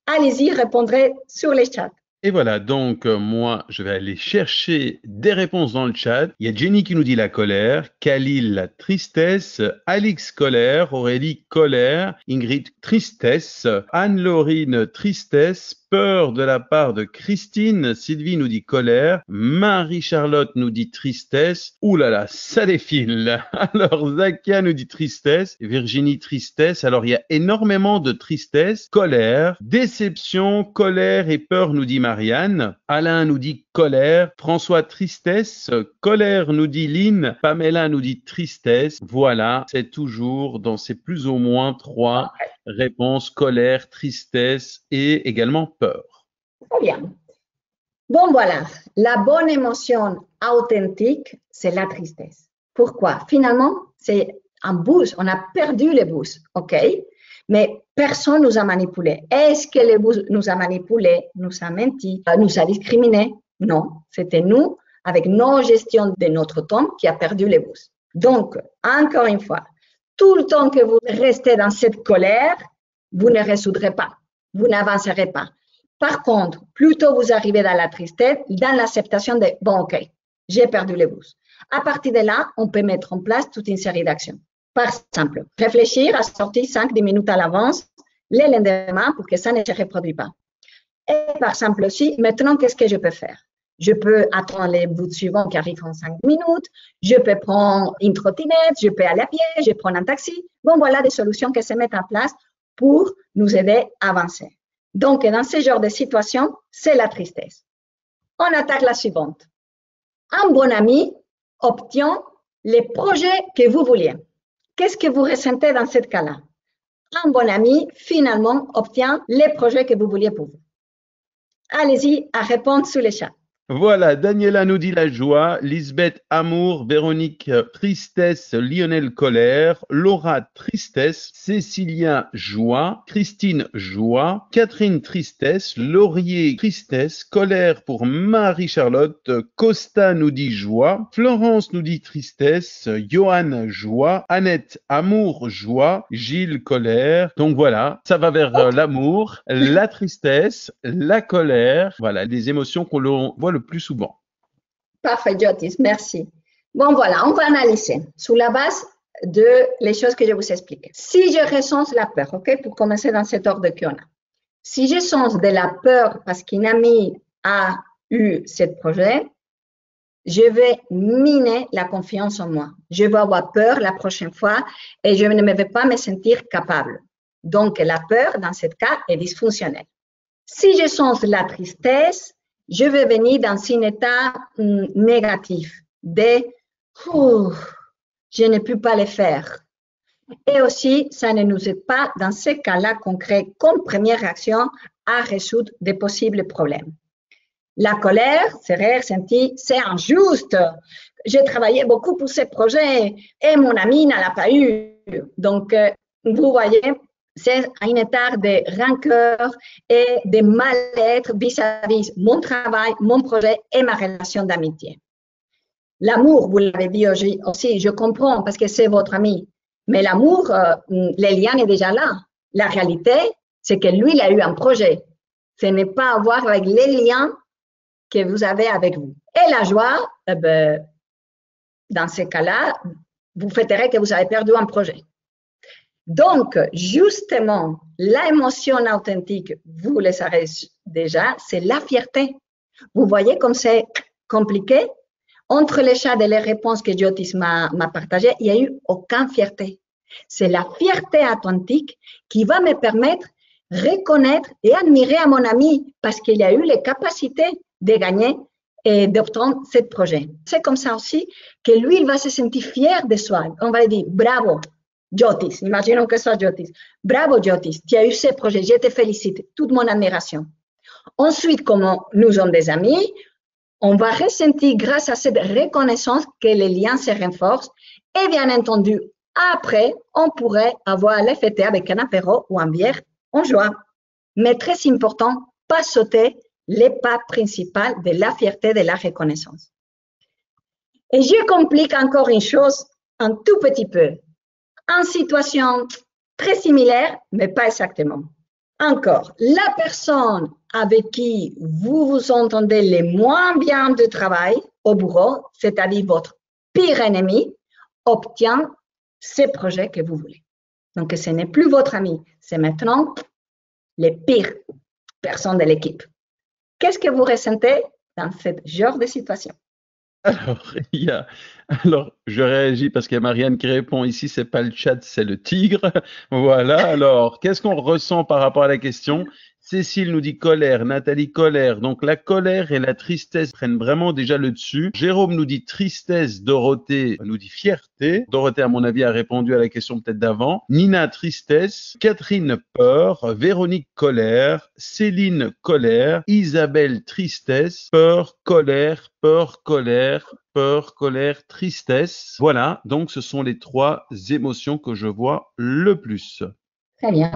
Allez-y, répondrez sur les chats. Et voilà, donc moi, je vais aller chercher des réponses dans le chat. Il y a Jenny qui nous dit la colère, Khalil la tristesse, Alix colère, Aurélie colère, Ingrid tristesse, Anne-Laurine tristesse, peur de la part de Christine, Sylvie nous dit colère, Marie-Charlotte nous dit tristesse, ouh là là, ça défile. Alors Zakia nous dit tristesse, Virginie tristesse, alors il y a énormément de tristesse, colère, déception, colère et peur nous dit Marianne, Alain nous dit colère, François tristesse, colère nous dit Lynn, Pamela nous dit tristesse, voilà, c'est toujours dans ces plus ou moins 3 réponses, colère, tristesse et également peur. Très bien. Bon, voilà, la bonne émotion authentique, c'est la tristesse. Pourquoi? Finalement, c'est un boost, on a perdu le boost, ok? Mais personne nous a manipulés. Est-ce que le boost nous a manipulés, nous a menti, nous a discriminés? Non, c'était nous, avec nos gestions de notre temps, qui a perdu le boost. Donc, encore une fois, tout le temps que vous restez dans cette colère, vous ne résoudrez pas, vous n'avancerez pas. Par contre, plutôt vous arrivez dans la tristesse, dans l'acceptation de « bon, ok, j'ai perdu le bus ». À partir de là, on peut mettre en place toute une série d'actions. Par exemple, réfléchir à sortir 5-10 minutes à l'avance le lendemain pour que ça ne se reproduise pas. Et par exemple aussi, maintenant, qu'est-ce que je peux faire? Je peux attendre les bus suivants qui arrivent en 5 minutes, je peux prendre une trottinette, je peux aller à pied, je prends un taxi. Bon, voilà des solutions qui se mettent en place pour nous aider à avancer. Donc, dans ce genre de situation, c'est la tristesse. On attaque la suivante. Un bon ami obtient les projets que vous vouliez. Qu'est-ce que vous ressentez dans ce cas-là? Un bon ami, finalement, obtient les projets que vous vouliez pour vous. Allez-y à répondre sous le chat. Voilà, Daniela nous dit la joie, Lisbeth amour, Véronique tristesse, Lionel colère, Laura tristesse, Cécilia joie, Christine joie, Catherine tristesse, Laurier tristesse, colère pour Marie-Charlotte, Costa nous dit joie, Florence nous dit tristesse, Johan joie, Annette amour joie, Gilles colère. Donc voilà, ça va vers l'amour, la tristesse, la colère, voilà les émotions qu'on voit le plus souvent. Parfait, Jotis, merci. Bon, voilà, on va analyser sous la base de les choses que je vous explique. Si je ressens la peur, ok, pour commencer dans cet ordre qu'on a. Si je sens de la peur parce qu'une amie a eu ce projet, je vais miner la confiance en moi. Je vais avoir peur la prochaine fois et je ne vais pas me sentir capable. Donc, la peur, dans ce cas, est dysfonctionnelle. Si je sens la tristesse, je vais venir dans un état négatif de je ne peux pas le faire. Et aussi, ça ne nous aide pas dans ces cas-là concrets comme première réaction à résoudre des possibles problèmes. La colère serait ressentie, c'est injuste. J'ai travaillé beaucoup pour ce projet et mon ami n'en a pas eu. Donc, vous voyez, c'est un état de rancœur et de mal-être vis-à-vis mon travail, mon projet et ma relation d'amitié. L'amour, vous l'avez dit aussi, je comprends parce que c'est votre ami. Mais l'amour, le lien est déjà là. La réalité, c'est que lui, il a eu un projet. Ce n'est pas à voir avec les liens que vous avez avec vous. Et la joie, dans ces cas-là, vous fêterez que vous avez perdu un projet. Donc, justement, l'émotion authentique, vous le savez déjà, c'est la fierté. Vous voyez comme c'est compliqué? Entre les chats et les réponses que Jotis m'a partagées, il n'y a eu aucune fierté. C'est la fierté authentique qui va me permettre de reconnaître et admirer à mon ami parce qu'il a eu les capacités de gagner et d'obtenir ce projet. C'est comme ça aussi que lui, il va se sentir fier de soi. On va lui dire, bravo, Jotis, imaginons que ce soit Jotis. Bravo, Jotis, tu as eu ce projet, je te félicite, toute mon admiration. Ensuite, comme nous sommes des amis, on va ressentir grâce à cette reconnaissance que les liens se renforcent et bien entendu, après, on pourrait avoir les fêter avec un apéro ou un bière en joie. Mais très important, pas sauter les pas principaux de la fierté de la reconnaissance. Et je complique encore une chose un tout petit peu. En situation très similaire, mais pas exactement. Encore, la personne avec qui vous vous entendez le moins bien de travail au bureau, c'est-à-dire votre pire ennemi, obtient ces projets que vous voulez. Donc, ce n'est plus votre ami, c'est maintenant les pires personnes de l'équipe. Qu'est-ce que vous ressentez dans ce genre de situation? Alors, je réagis parce qu'il y a Marianne qui répond ici, c'est pas le chat, c'est le tigre. Voilà, alors, qu'est-ce qu'on ressent par rapport à la question? Cécile nous dit colère, Nathalie colère. Donc la colère et la tristesse prennent vraiment déjà le dessus. Jérôme nous dit tristesse, Dorothée nous dit fierté. Dorothée, à mon avis, a répondu à la question peut-être d'avant. Nina tristesse, Catherine peur, Véronique colère, Céline colère, Isabelle tristesse, peur, colère, peur, colère, peur, colère, tristesse. Voilà, donc ce sont les trois émotions que je vois le plus. Très bien.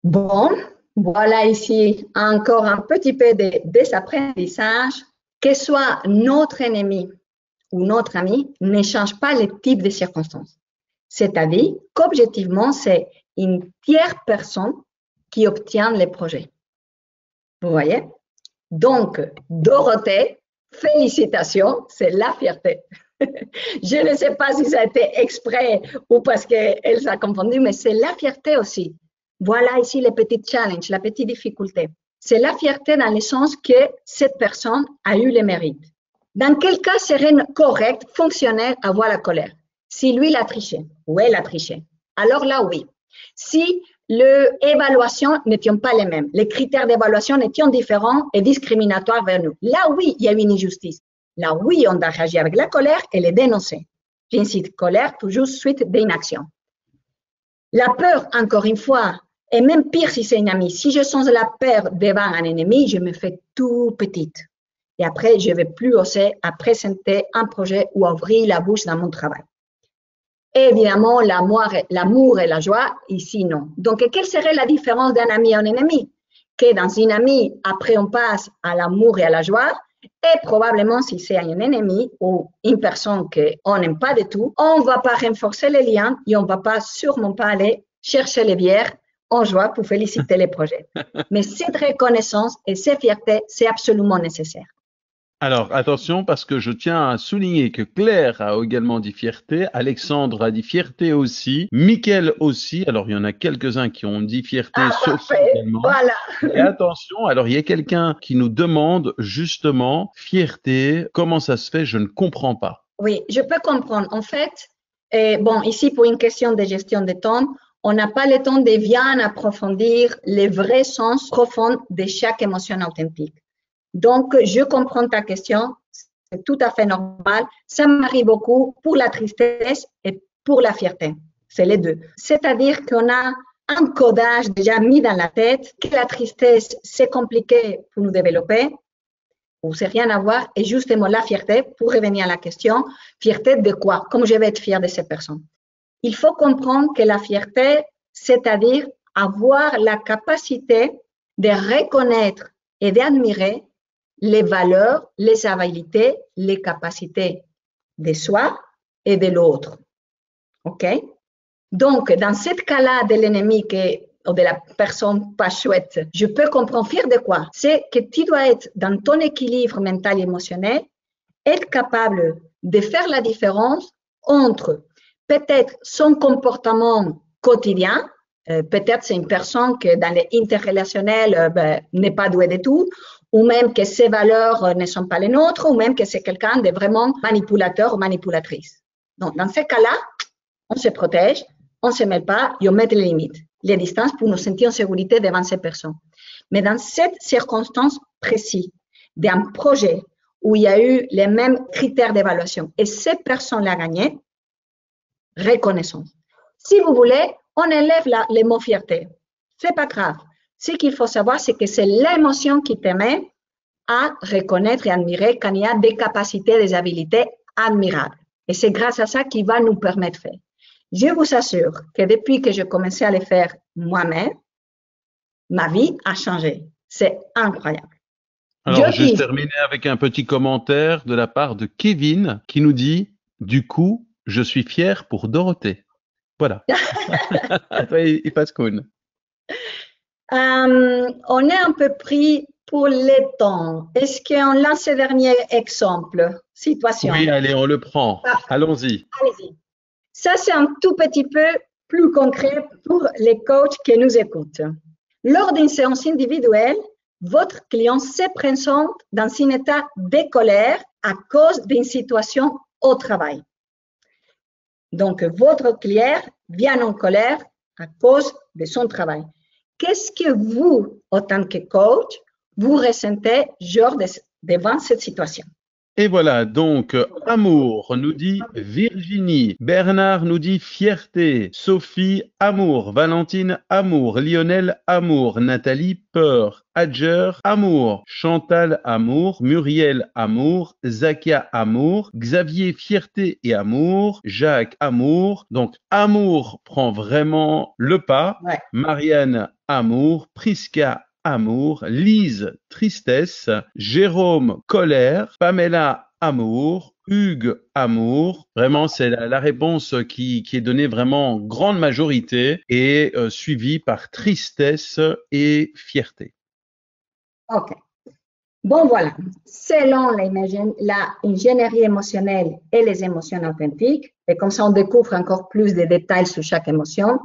Bon. Voilà ici encore un petit peu des apprentissages, que soit notre ennemi ou notre ami ne change pas le type de circonstances. C'est-à-dire qu'objectivement, c'est une tierce personne qui obtient le projet. Vous voyez? Donc, Dorothée, félicitations, c'est la fierté. Je ne sais pas si ça a été exprès ou parce qu'elle s'est confondue, mais c'est la fierté aussi. Voilà ici le petit challenge, la petite difficulté. C'est la fierté dans le sens que cette personne a eu le mérite. Dans quel cas serait correct, fonctionnel, avoir la colère? Si lui l'a triché ou elle a triché, alors là, oui. Si les évaluations n'étaient pas les mêmes, les critères d'évaluation étaient différents et discriminatoires vers nous, là, oui, il y a une injustice. Là, oui, on doit réagir avec la colère et les dénoncer. J'incite, colère, toujours suite d'inaction. La peur, encore une fois, et même pire si c'est un ami. Si je sens la peur devant un ennemi, je me fais tout petite. Et après, je ne vais plus oser à présenter un projet ou ouvrir la bouche dans mon travail. Évidemment, l'amour et la joie, ici, non. Donc, quelle serait la différence d'un ami et un ennemi? Que dans une amie, après, on passe à l'amour et à la joie. Et probablement, si c'est un ennemi ou une personne qu'on n'aime pas du tout, on ne va pas renforcer les liens et on ne va pas sûrement pas aller chercher les bières en joie pour féliciter les projets. Mais cette reconnaissance et cette fierté, c'est absolument nécessaire. Alors, attention, parce que je tiens à souligner que Claire a également dit fierté, Alexandre a dit fierté aussi, Mickaël aussi, alors il y en a quelques-uns qui ont dit fierté, Sophie également. Voilà. Et attention, alors il y a quelqu'un qui nous demande justement, fierté, comment ça se fait, je ne comprends pas. Oui, je peux comprendre. En fait, bon, ici, pour une question de gestion de temps, on n'a pas le temps de bien approfondir les vrais sens profonds de chaque émotion authentique. Donc, je comprends ta question, c'est tout à fait normal. Ça m'arrive beaucoup pour la tristesse et pour la fierté. C'est les deux. C'est-à-dire qu'on a un codage déjà mis dans la tête que la tristesse, c'est compliqué pour nous développer, ou c'est rien à voir, et justement la fierté, pour revenir à la question, fierté de quoi? Comment je vais être fière de cette personne? Il faut comprendre que la fierté, c'est-à-dire avoir la capacité de reconnaître et d'admirer les valeurs, les habilités, les capacités de soi et de l'autre. OK? Donc, dans ce cas-là de l'ennemi ou de la personne pas chouette, je peux comprendre fier de quoi? C'est que tu dois être dans ton équilibre mental et émotionnel, être capable de faire la différence entre peut-être son comportement quotidien, peut-être c'est une personne que dans les interrelationnels n'est pas douée de tout, ou même que ses valeurs ne sont pas les nôtres, ou même que c'est quelqu'un de vraiment manipulateur ou manipulatrice. Donc, dans ces cas-là, on se protège, on ne se mêle pas et on met les limites, les distances pour nous sentir en sécurité devant ces personnes. Mais dans cette circonstance précise d'un projet où il y a eu les mêmes critères d'évaluation et cette personne l'a gagné, reconnaissance. Si vous voulez, on élève le mot fierté. C'est pas grave. Ce qu'il faut savoir, c'est que c'est l'émotion qui te met à reconnaître et admirer quand il y a des capacités, des habilités admirables. Et c'est grâce à ça qu'il va nous permettre de faire. Je vous assure que depuis que j'ai commencé à le faire moi-même, ma vie a changé. C'est incroyable. Alors, juste terminer avec un petit commentaire de la part de Kevin qui nous dit « Du coup, je suis fier pour Dorothée ». Voilà. Il passe cool. On est un peu pris pour les temps. Est-ce qu'on lance ce dernier exemple, situation? Oui, allez, on le prend. Allons-y. Allez-y. Ça, c'est un tout petit peu plus concret pour les coachs qui nous écoutent. Lors d'une séance individuelle, votre client se présente dans un état de colère à cause d'une situation au travail. Donc, votre client vient en colère à cause de son travail. Qu'est-ce que vous, en tant que coach, vous ressentez devant cette situation? Et voilà, donc amour nous dit Virginie, Bernard nous dit fierté, Sophie amour, Valentine amour, Lionel amour, Nathalie peur, Adjer amour, Chantal amour, Muriel amour, Zakia amour, Xavier fierté et amour, Jacques amour. Donc amour prend vraiment le pas. Ouais. Marianne amour, Prisca amour, Lise tristesse, Jérôme colère, Pamela amour, Hugues, amour. Vraiment, c'est la réponse qui est donnée vraiment en grande majorité et suivie par tristesse et fierté. OK. Bon, voilà. Selon l'ingénierie émotionnelle et les émotions authentiques, et comme ça on découvre encore plus de détails sur chaque émotion,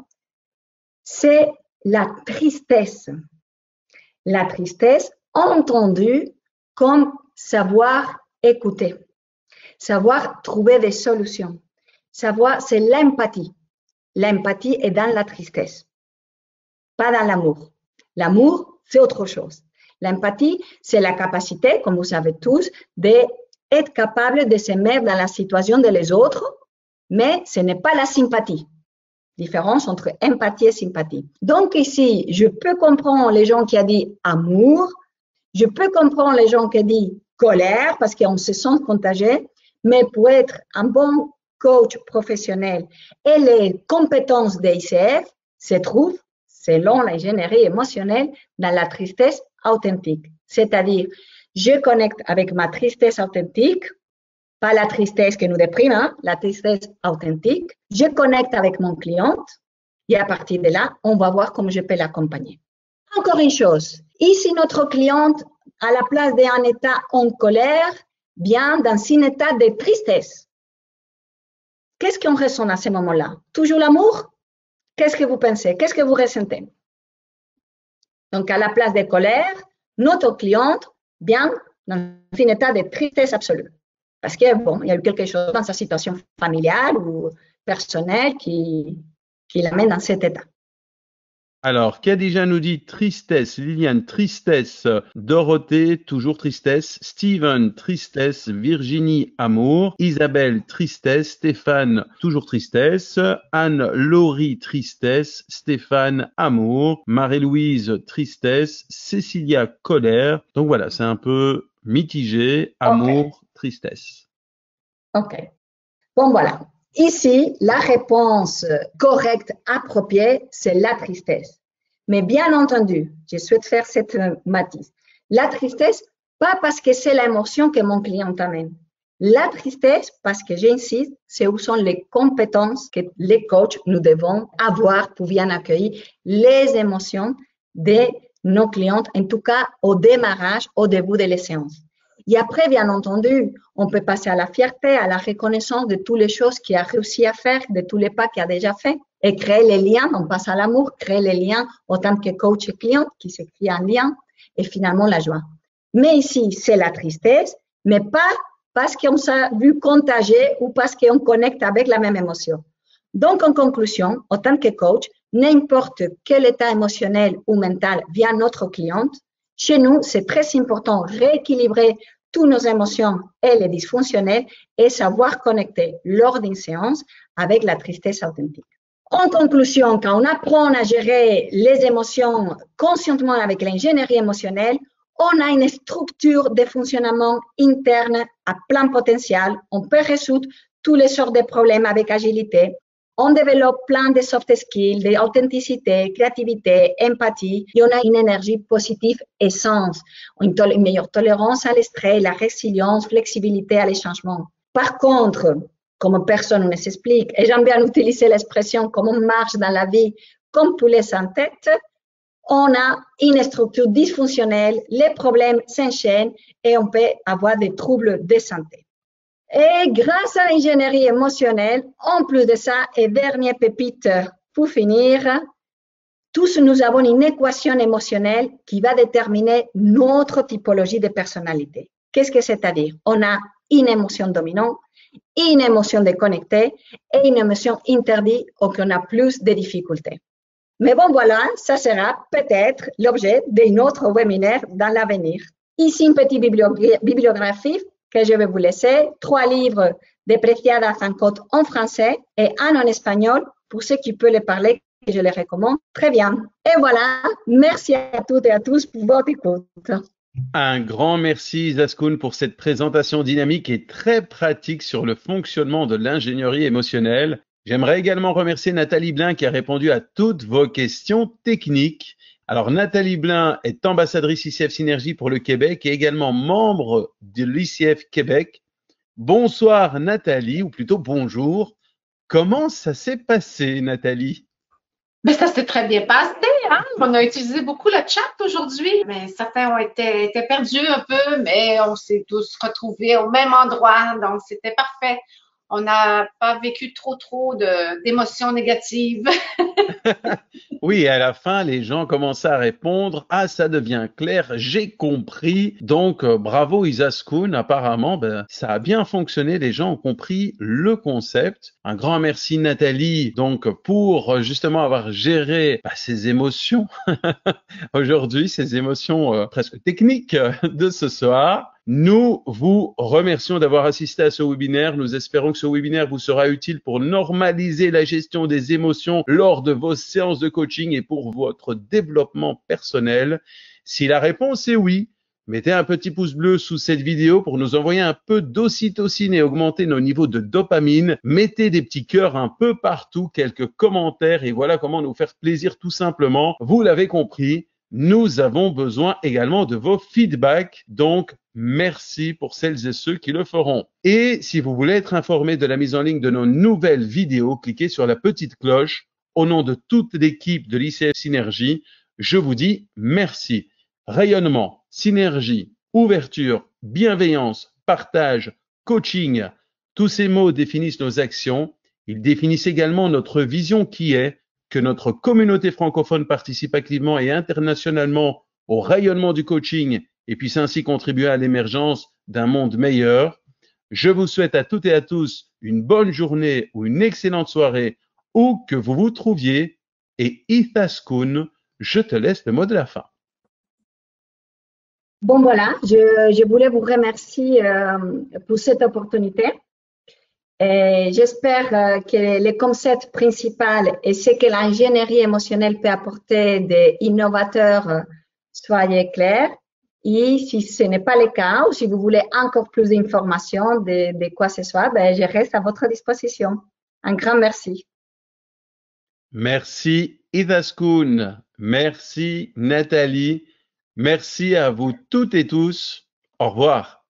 c'est la tristesse. La tristesse entendue comme savoir écouter, savoir trouver des solutions, savoir, c'est l'empathie. L'empathie est dans la tristesse, pas dans l'amour. L'amour, c'est autre chose. L'empathie, c'est la capacité, comme vous savez tous, d'être capable de se mettre dans la situation des autres, mais ce n'est pas la sympathie. Différence entre empathie et sympathie. Donc ici, je peux comprendre les gens qui ont dit amour, je peux comprendre les gens qui ont dit colère, parce qu'on se sent contagié, mais pour être un bon coach professionnel et les compétences d'ICF se trouvent, selon l'ingénierie émotionnelle, dans la tristesse authentique. C'est-à-dire, je connecte avec ma tristesse authentique, pas la tristesse qui nous déprime, hein, la tristesse authentique. Je connecte avec mon client et à partir de là, on va voir comment je peux l'accompagner. Encore une chose, ici notre cliente, à la place d'un état en colère, vient dans un état de tristesse. Qu'est-ce qu'on ressent à ce moment-là? Toujours l'amour? Qu'est-ce que vous pensez? Qu'est-ce que vous ressentez? Donc, à la place de colère, notre cliente vient dans un état de tristesse absolue. Parce que, bon, il y a eu quelque chose dans sa situation familiale ou personnelle qui l'amène dans cet état. Alors, Khadija nous dit tristesse, Liliane, tristesse, Dorothée, toujours tristesse, Steven, tristesse, Virginie, amour, Isabelle, tristesse, Stéphane, toujours tristesse, Anne-Laurie, tristesse, Stéphane, amour, Marie-Louise, tristesse, Cécilia, colère. Donc voilà, c'est un peu mitigé, amour, tristesse. OK. Bon, voilà. Ici, la réponse correcte, appropriée, c'est la tristesse. Mais bien entendu, je souhaite faire cette matisse. La tristesse, pas parce que c'est l'émotion que mon client amène. La tristesse, parce que j'insiste, c'est où sont les compétences que les coachs nous devons avoir pour bien accueillir les émotions de nos clients, en tout cas au démarrage, au début de la séance. Et après, bien entendu, on peut passer à la fierté, à la reconnaissance de toutes les choses qu'il a réussi à faire, de tous les pas qu'il a déjà fait, et créer les liens. On passe à l'amour, créer les liens autant que coach et client, qui se crée un lien, et finalement la joie. Mais ici, c'est la tristesse, mais pas parce qu'on s'est vu contagier ou parce qu'on connecte avec la même émotion. Donc, en conclusion, en tant que coach, n'importe quel état émotionnel ou mental via notre cliente, chez nous, c'est très important de rééquilibrer toutes nos émotions et les dysfonctionnels et savoir connecter lors d'une séance avec la tristesse authentique. En conclusion, quand on apprend à gérer les émotions consciemment avec l'ingénierie émotionnelle, on a une structure de fonctionnement interne à plein potentiel. On peut résoudre toutes les sortes de problèmes avec agilité. On développe plein de soft skills, d'authenticité, créativité, empathie, et on a une énergie positive et sens, une meilleure tolérance à l'estress, la résilience, flexibilité à les changements. Par contre, comme personne ne s'explique, et j'aime bien utiliser l'expression comme on marche dans la vie comme poulet sans tête, on a une structure dysfonctionnelle, les problèmes s'enchaînent et on peut avoir des troubles de santé. Et grâce à l'ingénierie émotionnelle, en plus de ça, et dernière pépite pour finir, tous nous avons une équation émotionnelle qui va déterminer notre typologie de personnalité. Qu'est-ce que c'est-à-dire? On a une émotion dominante, une émotion déconnectée et une émotion interdite ou qu'on a plus de difficultés. Mais bon, voilà, ça sera peut-être l'objet d'un autre webinaire dans l'avenir. Ici, une petite bibliographie que je vais vous laisser. 3 livres de Preciada Zancot en français et un en espagnol pour ceux qui peuvent les parler, que je les recommande. Très bien. Et voilà, merci à toutes et à tous pour votre écoute. Un grand merci Zaskun pour cette présentation dynamique et très pratique sur le fonctionnement de l'ingénierie émotionnelle. J'aimerais également remercier Nathalie Blin qui a répondu à toutes vos questions techniques. Alors Nathalie Blin est ambassadrice ICF Synergie pour le Québec et également membre de l'ICF Québec. Bonsoir Nathalie, ou plutôt bonjour. Comment ça s'est passé, Nathalie? Mais ça s'est très bien passé, hein? On a utilisé beaucoup le chat aujourd'hui, mais certains étaient perdus un peu, mais on s'est tous retrouvés au même endroit, donc c'était parfait. On n'a pas vécu trop d'émotions négatives. Oui, à la fin, les gens commençaient à répondre. Ah, ça devient clair, j'ai compris. Donc, bravo Isaskun. Apparemment, ça a bien fonctionné. Les gens ont compris le concept. Un grand merci Nathalie, donc, pour justement avoir géré ces émotions aujourd'hui, ces émotions presque techniques de ce soir. Nous vous remercions d'avoir assisté à ce webinaire. Nous espérons que ce webinaire vous sera utile pour normaliser la gestion des émotions lors de vos séances de coaching et pour votre développement personnel. Si la réponse est oui, mettez un petit pouce bleu sous cette vidéo pour nous envoyer un peu d'ocytocine et augmenter nos niveaux de dopamine. Mettez des petits cœurs un peu partout, quelques commentaires et voilà comment nous faire plaisir tout simplement. Vous l'avez compris. Nous avons besoin également de vos feedbacks, donc merci pour celles et ceux qui le feront. Et si vous voulez être informé de la mise en ligne de nos nouvelles vidéos, cliquez sur la petite cloche. Au nom de toute l'équipe de l'ICF Synergie, je vous dis merci. Rayonnement, synergie, ouverture, bienveillance, partage, coaching, tous ces mots définissent nos actions. Ils définissent également notre vision qui est que notre communauté francophone participe activement et internationalement au rayonnement du coaching et puisse ainsi contribuer à l'émergence d'un monde meilleur. Je vous souhaite à toutes et à tous une bonne journée ou une excellente soirée où que vous vous trouviez. Et Ithaskun, je te laisse le mot de la fin. Bon, voilà, je voulais vous remercier pour cette opportunité. Et j'espère que le concept principal et ce que l'ingénierie émotionnelle peut apporter d'innovateur soit clair. Et si ce n'est pas le cas, ou si vous voulez encore plus d'informations de quoi ce soit, je reste à votre disposition. Un grand merci. Merci Ithaskun, merci Nathalie, merci à vous toutes et tous. Au revoir.